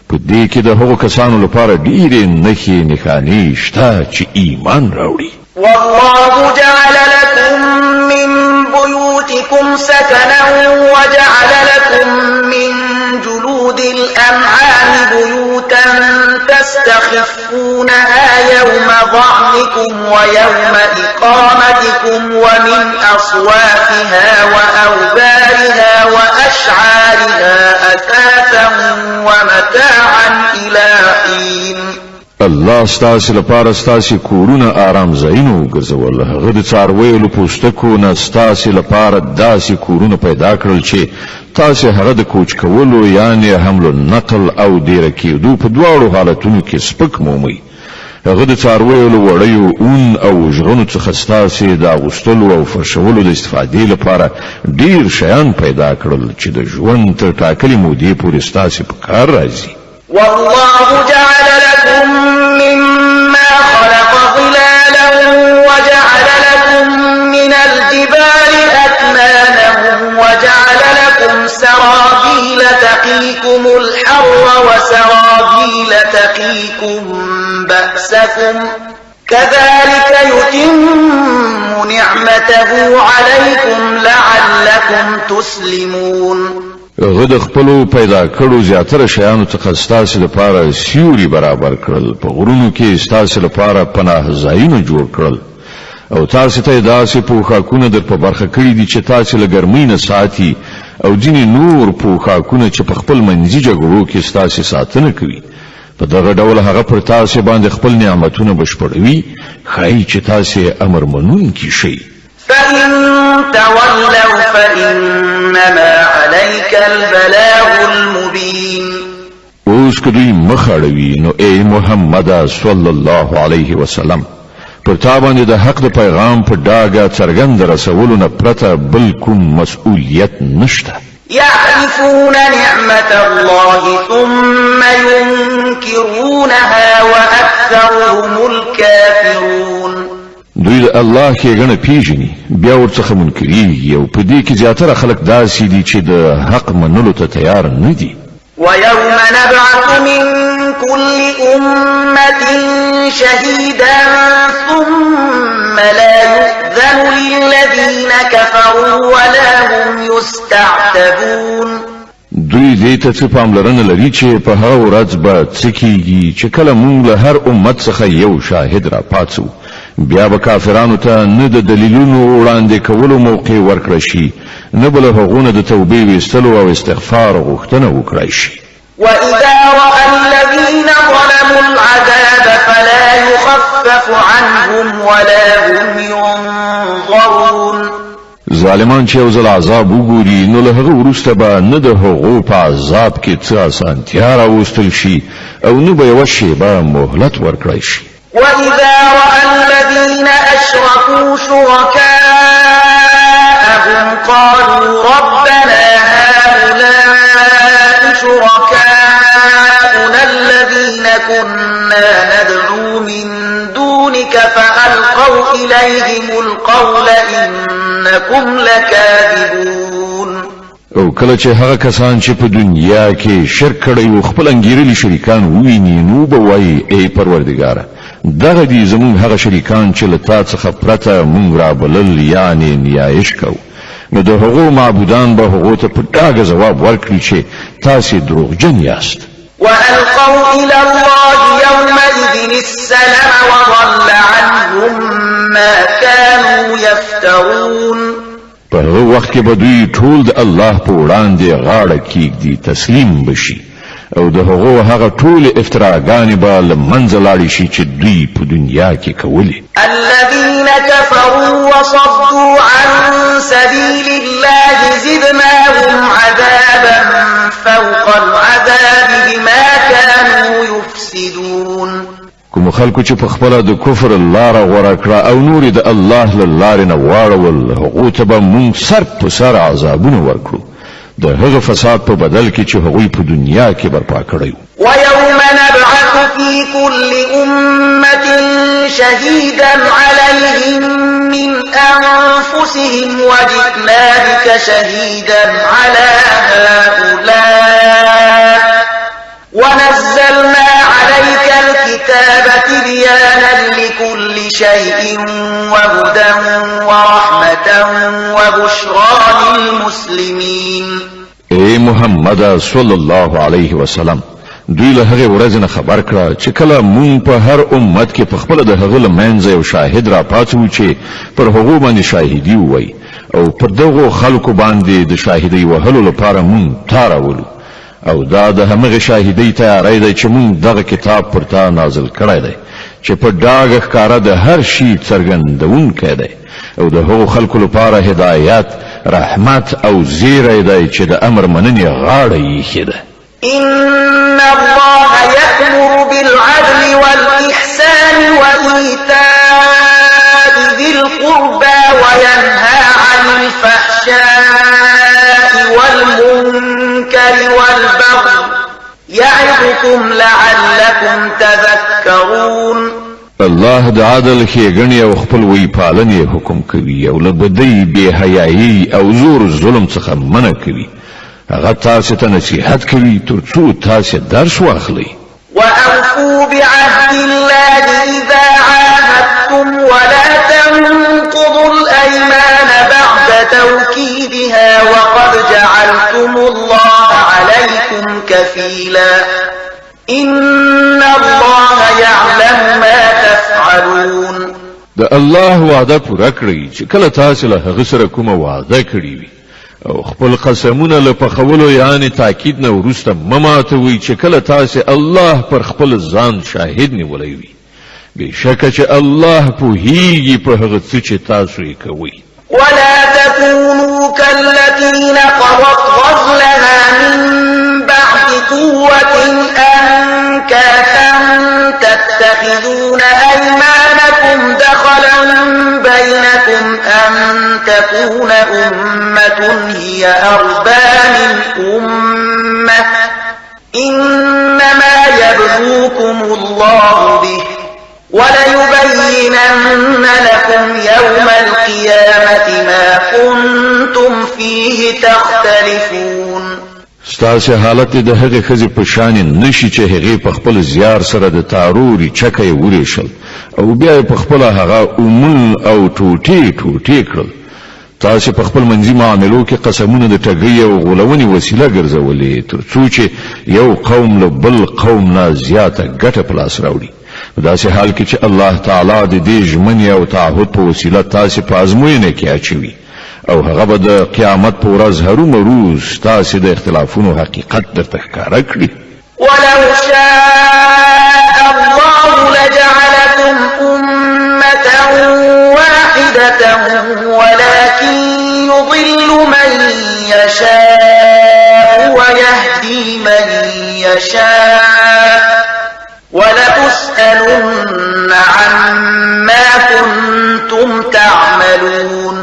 په دې کې د هغو کسانو لپاره ډېرې نښې نښانې شته چې ایمان راوړي والله جعل لكم من بيوتكم سكنا وجعل لكم من جلود الأنعام بيوتا تستخفونها يوم ظعنكم ويوم إقامتكم ومن أصوافها وأوبارها وأشعارها أثاثا ومتاعا إلى حين الله ستاسو لپاره ستاسو کورونه آرام ځایونه وګرځول هغه د څارویو پوستکو نه ستاسو لپاره داسې کورونه پیدا کړل چې تاسو هغه د کوچ کولو یعنی حمل نقل او ډیر کېدو په دواړو حالتونو کې سپک مومي هغه د څارویو وړیو اون او ژغنو څخه ستاسو د اغوستلو او فرشولو د استفادې لپاره ډیر شیان پیدا کړل چې د ژوند تر ټاکلې مودې پورې ستاسو په کار راځي والله جعل لكم مما خلق ظلالا وجعل لكم من الجبال أكنانا وجعل لكم سرابيل تقيكم الحر وسرابيل تقيكم بأسكم كذلك يتم نعمته عليكم لعلكم تسلمون هغه د خپلو پیدا کړو زیاتره شیانو څخه ستاسو لپاره سیوري برابر کړل په غرونو کې ستاسو لپاره پناه ځایونه جوړ کړل او تاسو ته داسې پوښاکونه در په برخه کړی دي چې تاسو له ګرمۍ نه ساتي او ځینې نور پوښاکونه چې په خپل منځي جګړو کې ستاسو ساتنه کوي په دغه ډول هغه پر تاسو باندې خپل نعمتونه بشپړوي ښایي چې تاسو امر منونکي شئ فإن تولوا فإنما عليك البلاغ المبين اوس کدوی مخاړوي نو اے محمد صلی الله علیه وسلم پر تا باندې د حق د پیغام په ډاګه څرګند رسولو نه پرته بل کوم مسؤلیت نشته يعرفون نعمة الله ثم ينكرونها وأكثرهم الكافرون دوی د الله کې غنه پیژني بیا ورڅخه منکري او په دې کې زیاتره خلک داسې دي چې د حق منلو ته تیار نه دي ويوم نبعث من كل أمة شهيدا ثم لا يؤذن للذين كفروا ولا هم يستعتبون دوی دې ته څه پاملرنه لري چې په هغه ورځ به څه کیږي چې کله موږ له هر امت څخه یو شاهد را پاتو بیا به کافرانو ته نه د دلیلونو وړاندې کولو موقع ورکړی شي نه بل هغونه د توبې ویستلو او استغفار غوښتنه وکړای شي وإذا رأى الذين ظلموا العذاب فلا يخفف عنهم ولا هم ينظرون ظالمان چې یو ځل عذاب وګوري نو له هغه وروسته به نه د هغو په عذاب کې څه اسانتیا راوستل شي او نه به یوه شیبه مهلت ورکړی شي وإذا رأى الذين أشركوا شركاءهم قالوا ربنا هؤلاء شركاؤنا الذين كنا ندعو من دونك فألقوا إليهم القول إنكم لكاذبون او کله چې هغه کسان چې په دنیا کې شرک کړي او خپل انګیرلي شریکان وویني نو به وایي ای پروردګاره دغه دي زمون هغه شریکان چې له تا څخه پرته مونږ را بلل یعنی نیایش کوو نو د هغو معبودان به هغو ته په ډاګه ځواب ورکړي چې تاسې دروغجن یاست وألقوا إلى الله يومئذ السلام وضل عنهم ما كانوا يفترون په هغه وخت کې به دوی ټول د الله په وړاندې غاړه کیږدي تسلیم بشي او د هغه ټول افتراګانې به له منځه لاړې شي چې دوی په دنیا کې کولې الذين كفروا وصدوا عن سبيل الله زدناهم عذابا فوق العذاب بما كانوا يفسدون کوم خلکو چې په خپل د کفر لاره غوړه کړه او نور د الله له لارې نه واړول هغه ته به مونږ سر په سر عذابونه ورکړو د هغه فساد په بدل کې چې هغوی په دنیا کې برپا کړی ويوم نبعث في كل أمة شهيدا عليهم من أنفسهم وجئنا بك شهيدا على هؤلاء ونزلنا عليك الكتاب تبيانا لكل شيء وهدى ورحمة وبشرى للمسلمين. اے محمد صلی الله علیه وسلم، دوی له هغه ورځ نه خبر کړه چې کله مونږ په هر امت کې په خپل د هغه لمنځه یو شاهد را پاتو چې پر هغه باندې شاهدي وای او پر دغه خلکو باندې د شاهدي وهلو لپاره مونږ تاراولو او دا د همغه شاهدي تیاری دی چې مونږ دغه کتاب پر تا نازل کړی دی چې په ډاګه ښکارا د هر شي څرګندونکی دی او د هغو خلکو لپاره هدایت، رحمت او زیری دی چې د امر مننې غاړه یې ده. إن الله يأمر بالعدل والإحسان وإيتاء ذي القربى وينهى عن الفحشاء والمنكر والبغي يعظكم لعلكم تذكرون. الله د عدل ښېګڼې او خپلوۍ پالنې حکم کوي او له بدۍ، بې حیایي او زور ظلم څخه منع کوي. هغه تاسو ته نصیحت کوي ترڅو تاسو درس واخلئ. وأوفوا بعهد الله إذا عاهدتم ولا تنقضوا الأيمان بعد توكيدها وقد جعلتم الله عليكم كفيلا إن الله يعلم ما تفعلون. د الله وعده پوره کړئ چې کله تاسو له هغه سره کومه وعده کړې وي او خپل قسمونه له پخولو یعنی تاکید نه وروسته مماتوي چې کله تاسو الله پر خپل ځان شاهد نیولای وي. بشکه چې الله پوهیږي په هغه څه چې تاسو یې کوئ. ولا تكونوا كالتي نقضت غزلها من بعد قوة أنكاثا تتخذون أيمانكم دخلا بينكم أن تكون أمة هي أربى من أمة إنما يبلوكم الله به وليبينن لكم يوم القيامة ما كنتم فيه تختلفون. ستاسو حالت د هغه خزي په شان نشي چې هغه په خپل زیار سره د تاروري چکه وریشل او بیا په خپل هغه او ټوټي کړل. تاسو په خپل منځي معاملو کې قسمونه د ټګۍ او غولونې وسیله ګرځولې ترڅو چې یو قوم له بل قوم نه زیاته ګټه په لاس راوړي. داسې حال کې چې الله تعالی د دې ژمنې او تعهد په وسیله تاسو په ازموینه کې اچوي او هغه به د قیامت په ورځ هرومروز تاسو د اختلافونو حقیقت درته ښکاره کړي. ولو شاء الله لجعلكم أمة واحدة ولكن يضل من يشاء ويهدي من يشاء ولتسألن عما كنتم تعملون.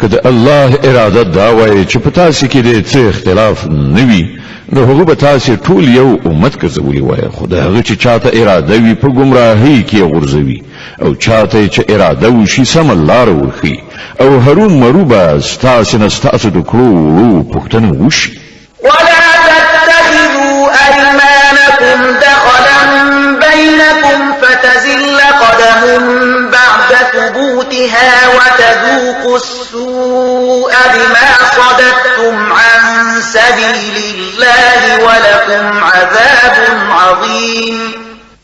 کله الله اراده دا وایي چې په تاسو کې د څه اختلاف نوي نو هغه به تاسو ټول یو امت ګرځولي وایي. خدای هغه چې چاته اراده وي په گمراهۍ کې غورځوي او چاته چې اراده وشي سم لار ورخي او هرون مروبه تاسو نه تاسو د کړو پښتنه وشي. ولا تتخذوا أيمانكم دخلا بينكم فتزل قدم بعد ثبوتها وتذوقوا السوء بما صددتم عن سبيل الله ولكم عذاب عظيم.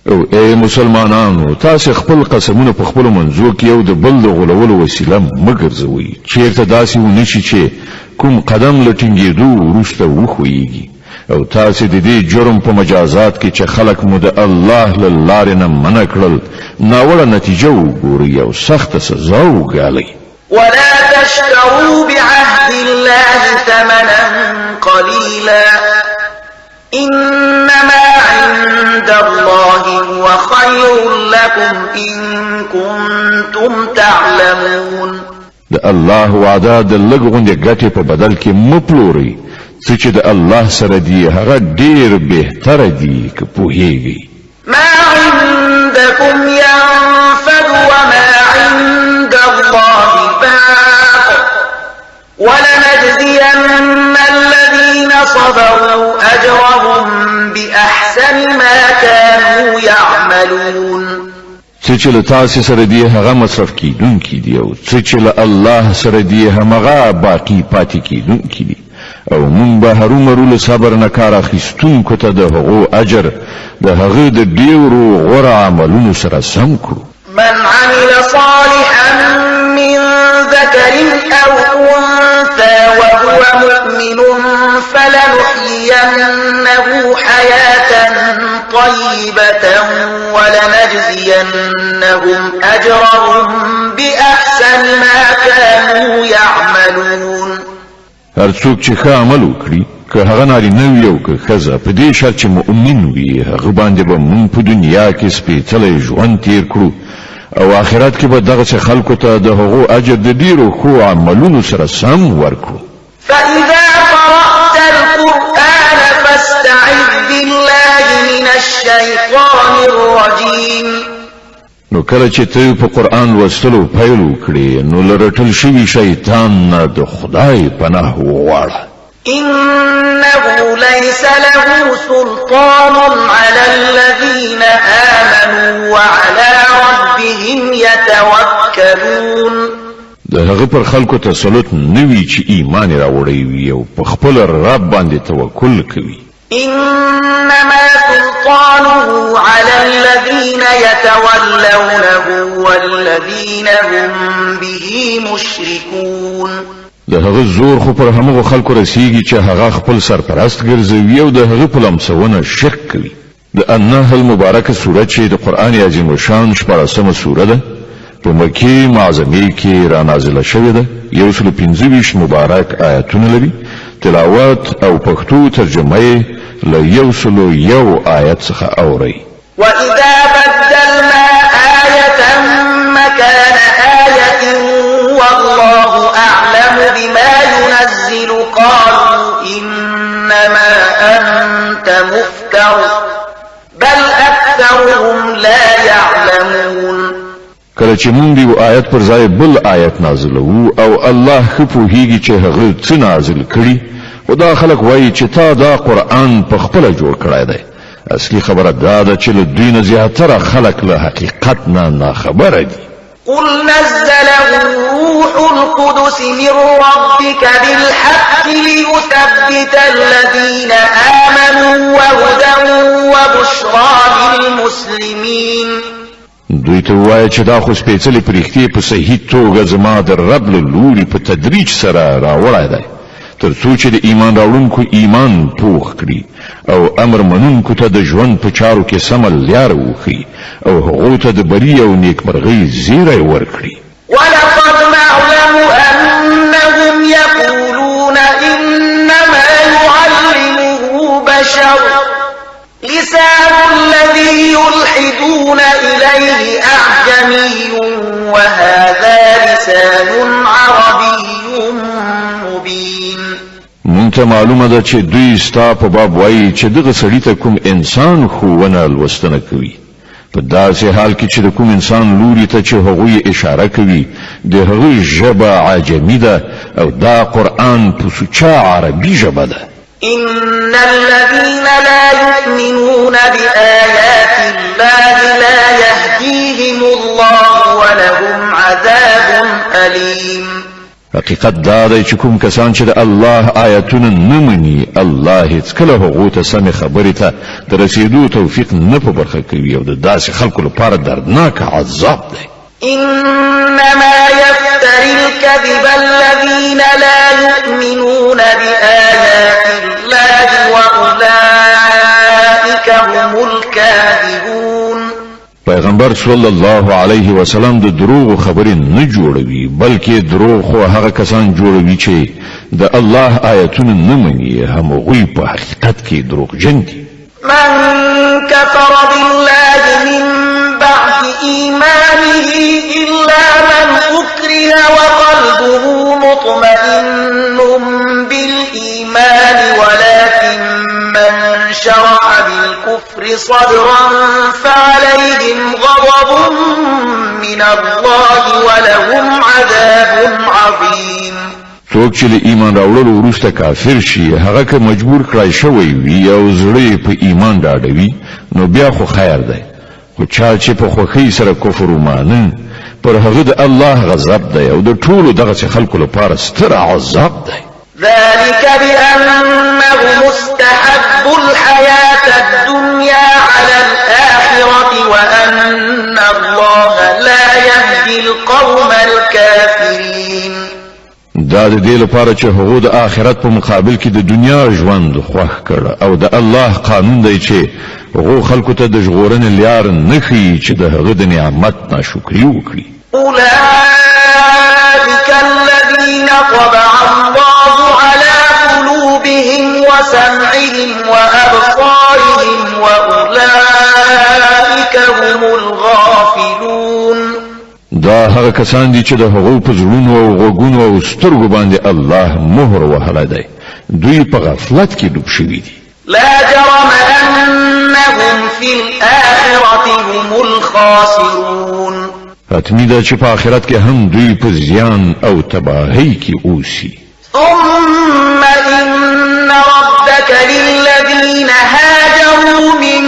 او اے مسلمانانو تاسو خپل قسمونه په خپل منځو کې یو د بل د غولولو وسیله مګرځوي چیرته داسې ونشي چې کوم قدم لټینګېدو وروسته وخویږي او تاسو د دې جرم په مجازات کې چې خلق مو د الله له لارې نه منع کړل ناوړه نتیجه وګوري او سخت سزا وګالي. ولا تشتروا بعهد الله ثمنا قليلا إنما عند الله هو خير لكم إن كنتم تعلمون. د الله وعده د لږ غونډې ګټې په بدل کې مپلوري څه چې د الله سره دی هغه ډیر بهتره دی که پوهیږي. ما عندكم ينفد وما عند الله باق ولنجزين الذين صبروا أجرهم بأحسن ما كانوا يعملون. څه چې له تاسو سره دی هغه مصرف کیدونکي دي او څه چې له الله سره دی هغه باقی پاتې کیدونکي دي او مونږ به هرومرو له صبر نه کار اخیستونکو ته د هغو اجر د هغه د ډیرو غوره عملونو سره سم کړو. من عمل صالحا من ذكر أو أنثى وهو مؤمن فلنحيينه حياة طيبة ولنجزينهم أجرهم بأحسن ما كانوا يعملون. هر څوک چې ښه عمل وکړي که هغه نارینه وي او که ښځه په دې شرط چې مؤمن وي هغه باندې به موږ په دنیا کې سپېڅلی ژوند تیر کړو او آخرت کې به دغسې خلکو ته د هغو اجر د ډېرو ښو عملونو سره سم ورکړو. فإذا قرأت القرآن فاستعذ بالله من الشيطان الرجيم. نو کله چې ته په قرآن لوستلو پیل وکړې نو له رټل شوي شیطان نه د خدای پناه وغواړه. إنه ليس له سلطان على الذين آمنوا وعلى ربهم يتوكلون. د هغه پر خلکو تسلط نوي چې ایمان راوړی وي او په خپل رب باندې توکل کوي. إنما سلطانه على الذين يتولونه والذين هم به مشركون. د هغه زور خو پر هغه خلکو رسیږي چې هغه خپل سرپرست ګرځوي او د هغه په لمسونه شک کوي. د النحل مبارکه سوره چې د قران عظیم شان 14مه سوره ده په مکی معظمه کې را نازله شوې ده. 125 مبارک آیاتونه لري. تلاوت او پښتو ترجمه له 101 آیت څخه اوري. وإذا بدلنا آية مكان آية والله أعلم بما ينزل قالوا إنما أنت مفتر بل أكثرهم لا يعلمون. کله چې مونږ یو آیت پر ځای بل آیت نازلوو او الله ښه پوهیږي چې هغه څه نازل کړي او دا خلک وایي چې تا دا قرآن په خپله جوړ کړی دی. اصلي خبره دا ده چې له دوی نه زیاتره خلک له حقیقت نه ناخبره دي. قل نزله روح القدس من ربك بالحق ليثبت الذين آمنوا وهدى وبشرى للمسلمين. دوی ته وایي چې دا خو سپېڅلې پرښتې په صحیح توګه زما د رب له لوري په تدریج سره راوړی دی تر څو چې د ایمان راوړونکو ایمان پوخ کړي او امر منونکو ته د ژوند په چارو کې سمه لاره وښيي او هغو ته د بري او نیکمرغۍ زیری ورکړي. ولقد نعلم أنهم يقولون إنما يعلمه بشر لسان الذي يلحدون إليه أعجمي وهذا لسان عربي مبين. مونږ ته معلومه ده چې دوی ستا په باب وایي چې دغه سړي ته کوم انسان ښوونه لوستنه کوي په داسې حال کې چې د کوم انسان لوري ته چې هغوی اشاره کوي د هغوی ژبه عجمي ده او دا قرآن په سوچه عربي ژبه ده. إن الذين لا يؤمنون بآيات الله لا يهديهم الله ولهم عذاب أليم. حقیقت دا دی چې کوم کسان چې د الله آیتونه نه مني الله هیڅکله هغو ته سمې خبرې ته د رسېدو توفیق نه په برخه کوي او د داسې خلکو لپاره دردناک عذاب دی. إنما يفتري الكذب الذين لا يؤمنون بآيات الله وأولئك هم الكاذبون. پیغمبر صلی الله علیه وسلم د دروغ خبرې نه جوړوي بلکې دروغ خو هغه کسان جوړوي چې د الله آیتونه نه مني همغوی په حقیقت کې دروغجن دي. من كفر بالله من بعد إيمانه إلا من أكره وقلبه مطمئن بالإيمان صدرا فعليهم غضب من الله ولهم عذاب عظيم. څوک چې له ایمان راوړلو وروسته کافر شي هغه که مجبور کړای شوی وي او زړه په ایمان ډاډوي نو بیا خو خیر دی، خو چا چې په خوښۍ سره کفر ومانه پر هغه د الله غضب دی او د ټولو دغه خلکو لپاره ستر عذاب دی. ذلك بأنه مستحب الحياة الدنيا على الآخرة وأن الله لا يهدي القوم الكافرين. دا د دې لپاره چې هغه د آخرت په مقابل کې د دنیا ژوند خوښ کړ او د الله قانون دی چې هغه خلکو ته د ژغورنې لار نه ښیي چې د هغه د نعمت ناشکري وکړي. أولئك الذين طبع الله على قلوبهم وسمعهم وأبصارهم وأولئك هم الغافلون. دا هغه کسان دي چې د هغو په زړونو او غوږونو او سترګو باندې الله مهر وهلی دی، دوی په غفلت کې ډوب شوي دي. لا جرم أنهم في الآخرة هم الخاسرون. حتمی دا چې په آخرت کې هم دوی په زیان او تباهی کې اوسي. ثم إن ربك للذين هاجروا من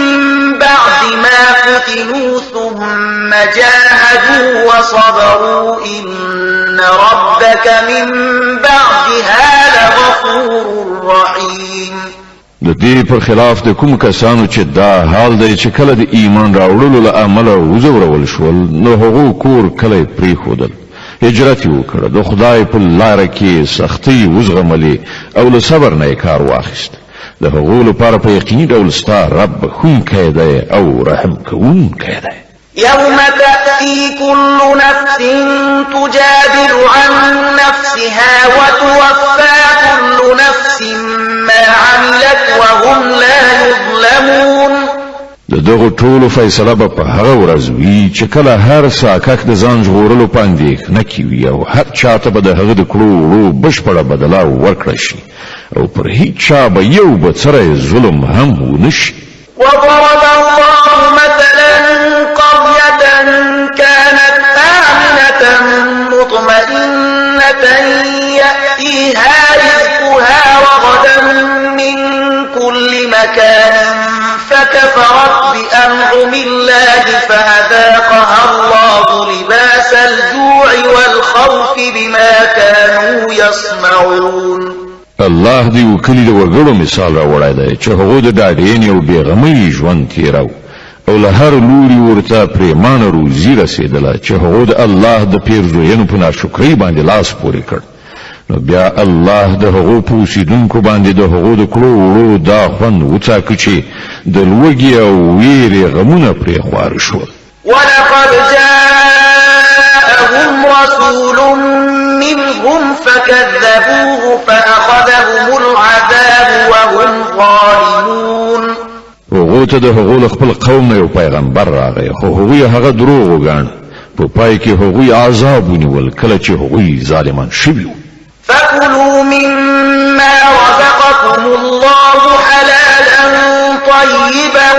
بعد ما فتنوا ثم جاهدوا وصبروا إن ربك من بعدها لغفور رحيم. د دې پر خلاف د کوم کسانو چې دا حال دی چې کله د ایمان راوړلو له امله وزورول شول نو هغو کور کله پریښودل، هجرت وکړه، د خدای په لاره کې سختي وزغملې او له صبر نه کار واخیست. د هغو لپاره په یقیني ډول ستا رب بخښونکی دی او رحم کوونکی دی. يوم تأتي كل نفس تجادل عن نفسها وتوفى كل نفس ما عملت وهم لا يظلمون. د دغه ټولو فیصله به په هغه ورځ وي چې کله هر ساکک د ځان ژغورلو په اندېښنه کې وي او هر چاته به د هغه د کړو وړو بشپړه بدله ورکړه شي او پر هیڅ چا به یو بڅری ظلم هم ونشي. وضرب الله مثلا قرية كانت آمنة مطمئنة يأتيها رزقها رغدا من كل مكان فكفرت بأنعم الله فأذاقها الله لباس الجوع والخوف بما كانوا يصنعون. الله دی وکلی د وګړو مثال راوړی دی چې هغه د ډاډین او بیغمۍ ژوند تیرو او له هر لوري ورته پریمانه روزي رسیدله چې هغه د الله د پیرزوینو په ناشکرۍ باندې لاس پورې کړ. نو بیا الله د هغو په اوسیدونکو باندې د هغو د کړو وړو دا خوند وڅاکه چې د لوږې او ویرې غمونه پرې خوار شول. ولقد جاءهم رسول منهم فكذبوه فأخذهم العذاب وهم ظالمون. هغه ته د هغو خپل قوم یو پیغمبر راغی خو هغوی هغه دروغ وګاڼه، په پای کې هغوی عذاب ونیول کله چې هغوی ظالمان شوي وو. فكلوا مما رزقكم الله حلالا طيبا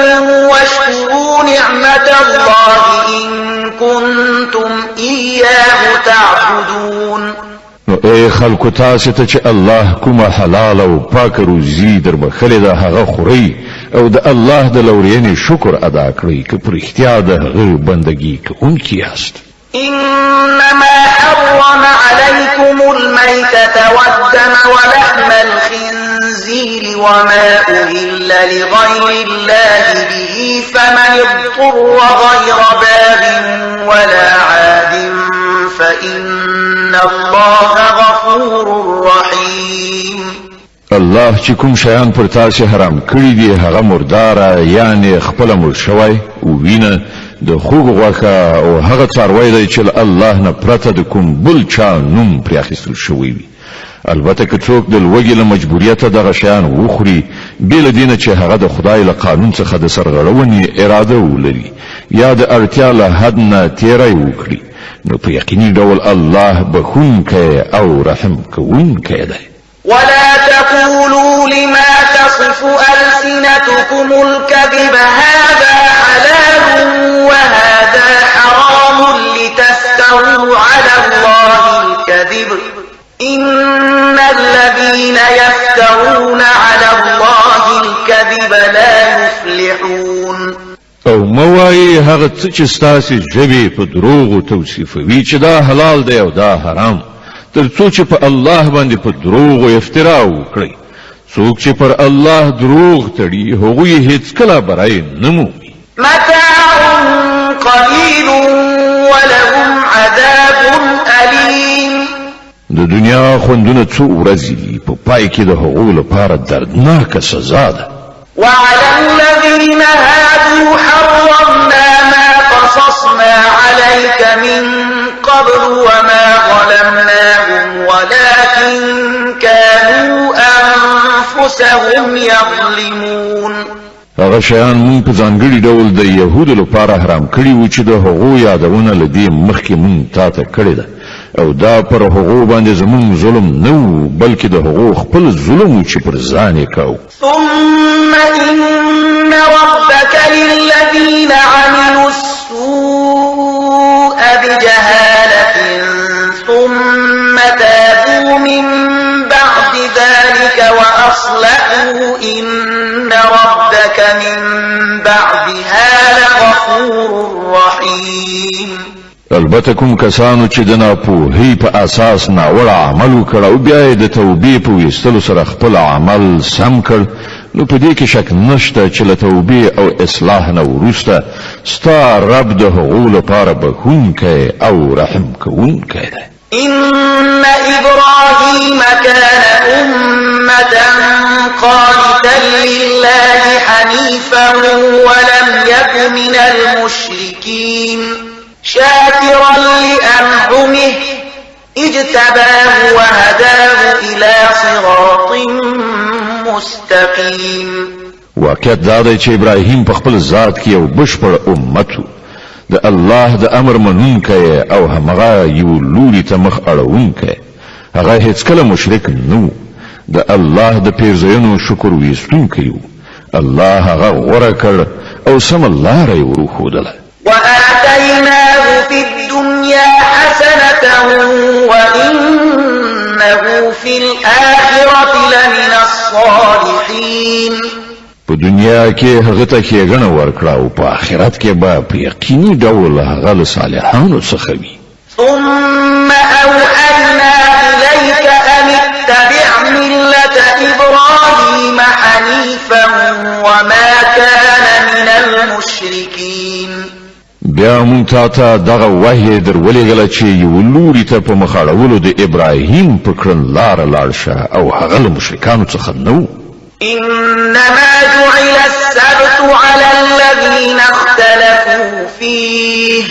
واشكروا نعمة الله إن كنتم إياه تعبدون. نو اے خلکو تاسو ته چې الله کومه حلال او پاک روزي در بخله ده هغه خوري او د الله د لورینې شکر ادا کړئ که پر اختیار د هغه بندگی کوونکی یاست. إنما حرم عليكم الميتة والدم ولحم الخنزير وما أهل لغير الله به فمن اضطر غير باغ ولا عاد فإن الله غفور رحيم. الله چې کوم شیان پر تاسو حرام کړی دي هغه مردار یعنی خپل مړ شوی او وینه د خوګ غوښه او هغه څاروی دی چې الله نه پرته د کوم بل چا نوم پرې اخیستل شوی وي. البته که څوک د لوږې له مجبوریته دغه شیان وخوري بې له دې نه چې هغه د خدای له قانون څخه د سرغړونې اراده ولري یا د اړتیا له حد نه تیری وکړي نو په یقیني ډول الله بخښونکی او رحم کوونکی دی. ولا تقولوا لما تصف ألسنتكم الكذب هذا حلال وهذا حرام لتفتروا على الله الكذب إن الذين يفترون على الله الكذب لا يفلحون. او موایي هغه څه چې ستاسې ژبې په دروغو توصیفوي چې دا حلال دی او دا حرام، تر څو چې په الله باندې په دروغو افترا وکړي. څوک چې پر الله دروغ تړي هغوی هیڅکله بری نه مومي. متاع قليل ولهم عذاب أليم. د دنیا خوندونه څو ورځې دي، په پای کې د هغو لپاره دردناکه سزا ده. وعلى الذين هادوا حرمنا ما قصصنا عليك من قبل وما ظلمناهم ولكن كانوا أنفسهم يظلمون. هغه شیان مونږ په ځانګړي ډول د یهودو لپاره حرام کړي وو چې د هغو یادونه له دې مخکې مونږ تا ته کړې ده، او دا پر هغو باندې زمونږ ظلم نه و بلکې د هغو خپل ظلم و چې پر ځان یې کاوه. ثم إن ربك للذين عملوا السوء بجهالة ثم تابوا من بعد ذلك وأصلحوا إن ربك من بعدها لغفور رحيم. البته کوم کسانو چې د ناپوهۍ په اساس ناوړه عمل وکړ او بیا یې د توبې په ویستلو سره خپل عمل سم کړ، نو په دې کې شک نشته چې له توبې او اصلاح نه وروسته ستا رب د هغو لپاره بخښونکی او رحم کوونکی دی. إن إبراهيم كان أمة قانتا لله حنيفا ولم يك من المشركين شاكرا لأنعمه اجتباه وهداه إلى صراط مستقيم. واقعیت دا دی چې ابراهیم په خپل ذات کې یو بشپړ امت و، د الله د امر منونکی او همغه یو لوري ته مخ اړوونکی. هغه هیڅکله مشرک نه و، د الله د پیرزوینو شکر ویستونکی و. الله هغه غوره کړ او سمه لاره یې وروښودله. وآتيناه في الدنيا حسنة وإنه في الآخرة لمن الصالحين. په دنیا کې هغه ته ښېګڼه ورکړه او په آخرت کې به په یقیني ډول هغه له صالحانو څخه وي. ثم أوحينا إليك أن اتبع ملة إبراهيم حنيفا وما كان من المشركين. بیا مونږ ته دغه وحی در ولېږله چې یو لوري ته په مخ اړولو د ابراهیم په کړنلاره لاړ شه او هغه له مشرکانو څخه نه و. إنما جعل السبت على الذين اختلفوا فيه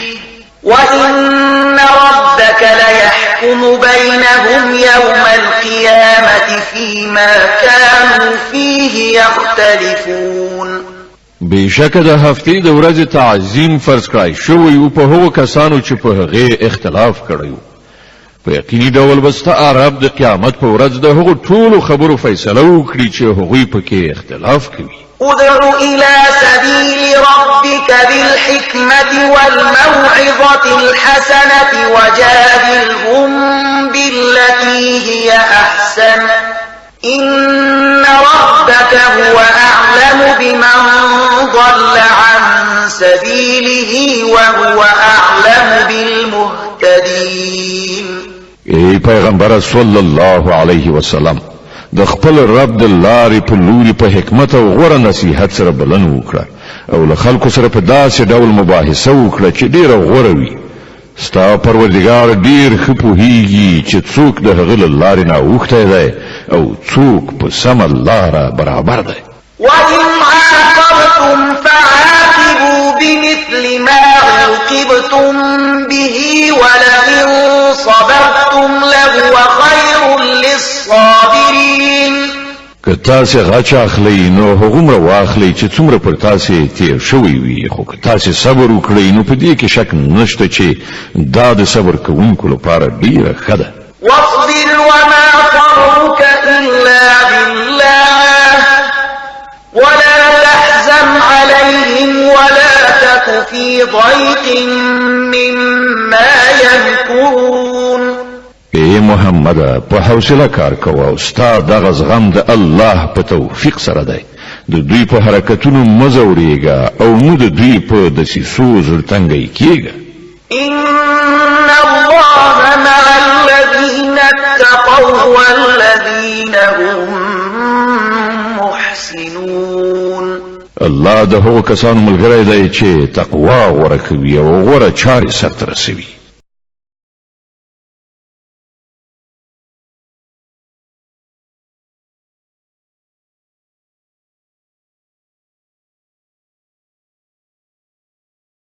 وإن ربك ليحكم بينهم يوم القيامة فيما كانوا فيه يختلفون. بشک د هفتې د ورځې تعظیم فرض کړای شوی او په هغو کسانو چې په هغه اختلاف کړی. په یقیني ډول به ستا رب د قیامت په ورځ د هغو ټولو خبرو فیصله وکړي چې هغوی پکې اختلاف کوي. ادع إلى سبيل ربك بالحكمة والموعظة الحسنة وجادلهم بالتي هي أحسن إن ربك هو أعلم بمن ضل عن سبيله وهو أعلم بالمهتدين. ای پیغمبر صلی الله علیه وسلم، د خپل رب د لارې په لوري په حکمت او غوره نصیحت سره بلنه وکړه او له خلکو سره په داسې ډول مباحثه وکړه چې ډیره غوره وي. ستا پروردګار ډیر ښه پوهیږي چې څوک د هغه له لارې نه اوښتی دی او څوک په سمه لاره برابر دی. وإن عاقبتم فعاقبوا بمثل ما عوقبتم به ولئن صبرتم لهو خير للصابرين. که تاسې غچ اخلئ نو هغومره واخلئ چې څومره پر تاسې تیر شوی وي، خو که تاسې صبر وکړئ نو په دې کې شک نشته چې دا د صبر کوونکو لپاره ډیره ښه ده. واصبر وما صبرك إلا بالله ضيق مما يمكرون اے محمد په حوصله کار کوه او ستا دغه زغم د الله په توفیق سره دی د دوی په حرکتونو مزورېږه او مو د دوی په دسیسو زړتنګی کېږه إن الله مع الذين اتقوا والذين هم محسنون الله د هغو کسانو ملګری دی چې تقوا غوره کوي او غوره چارې سرته رسوي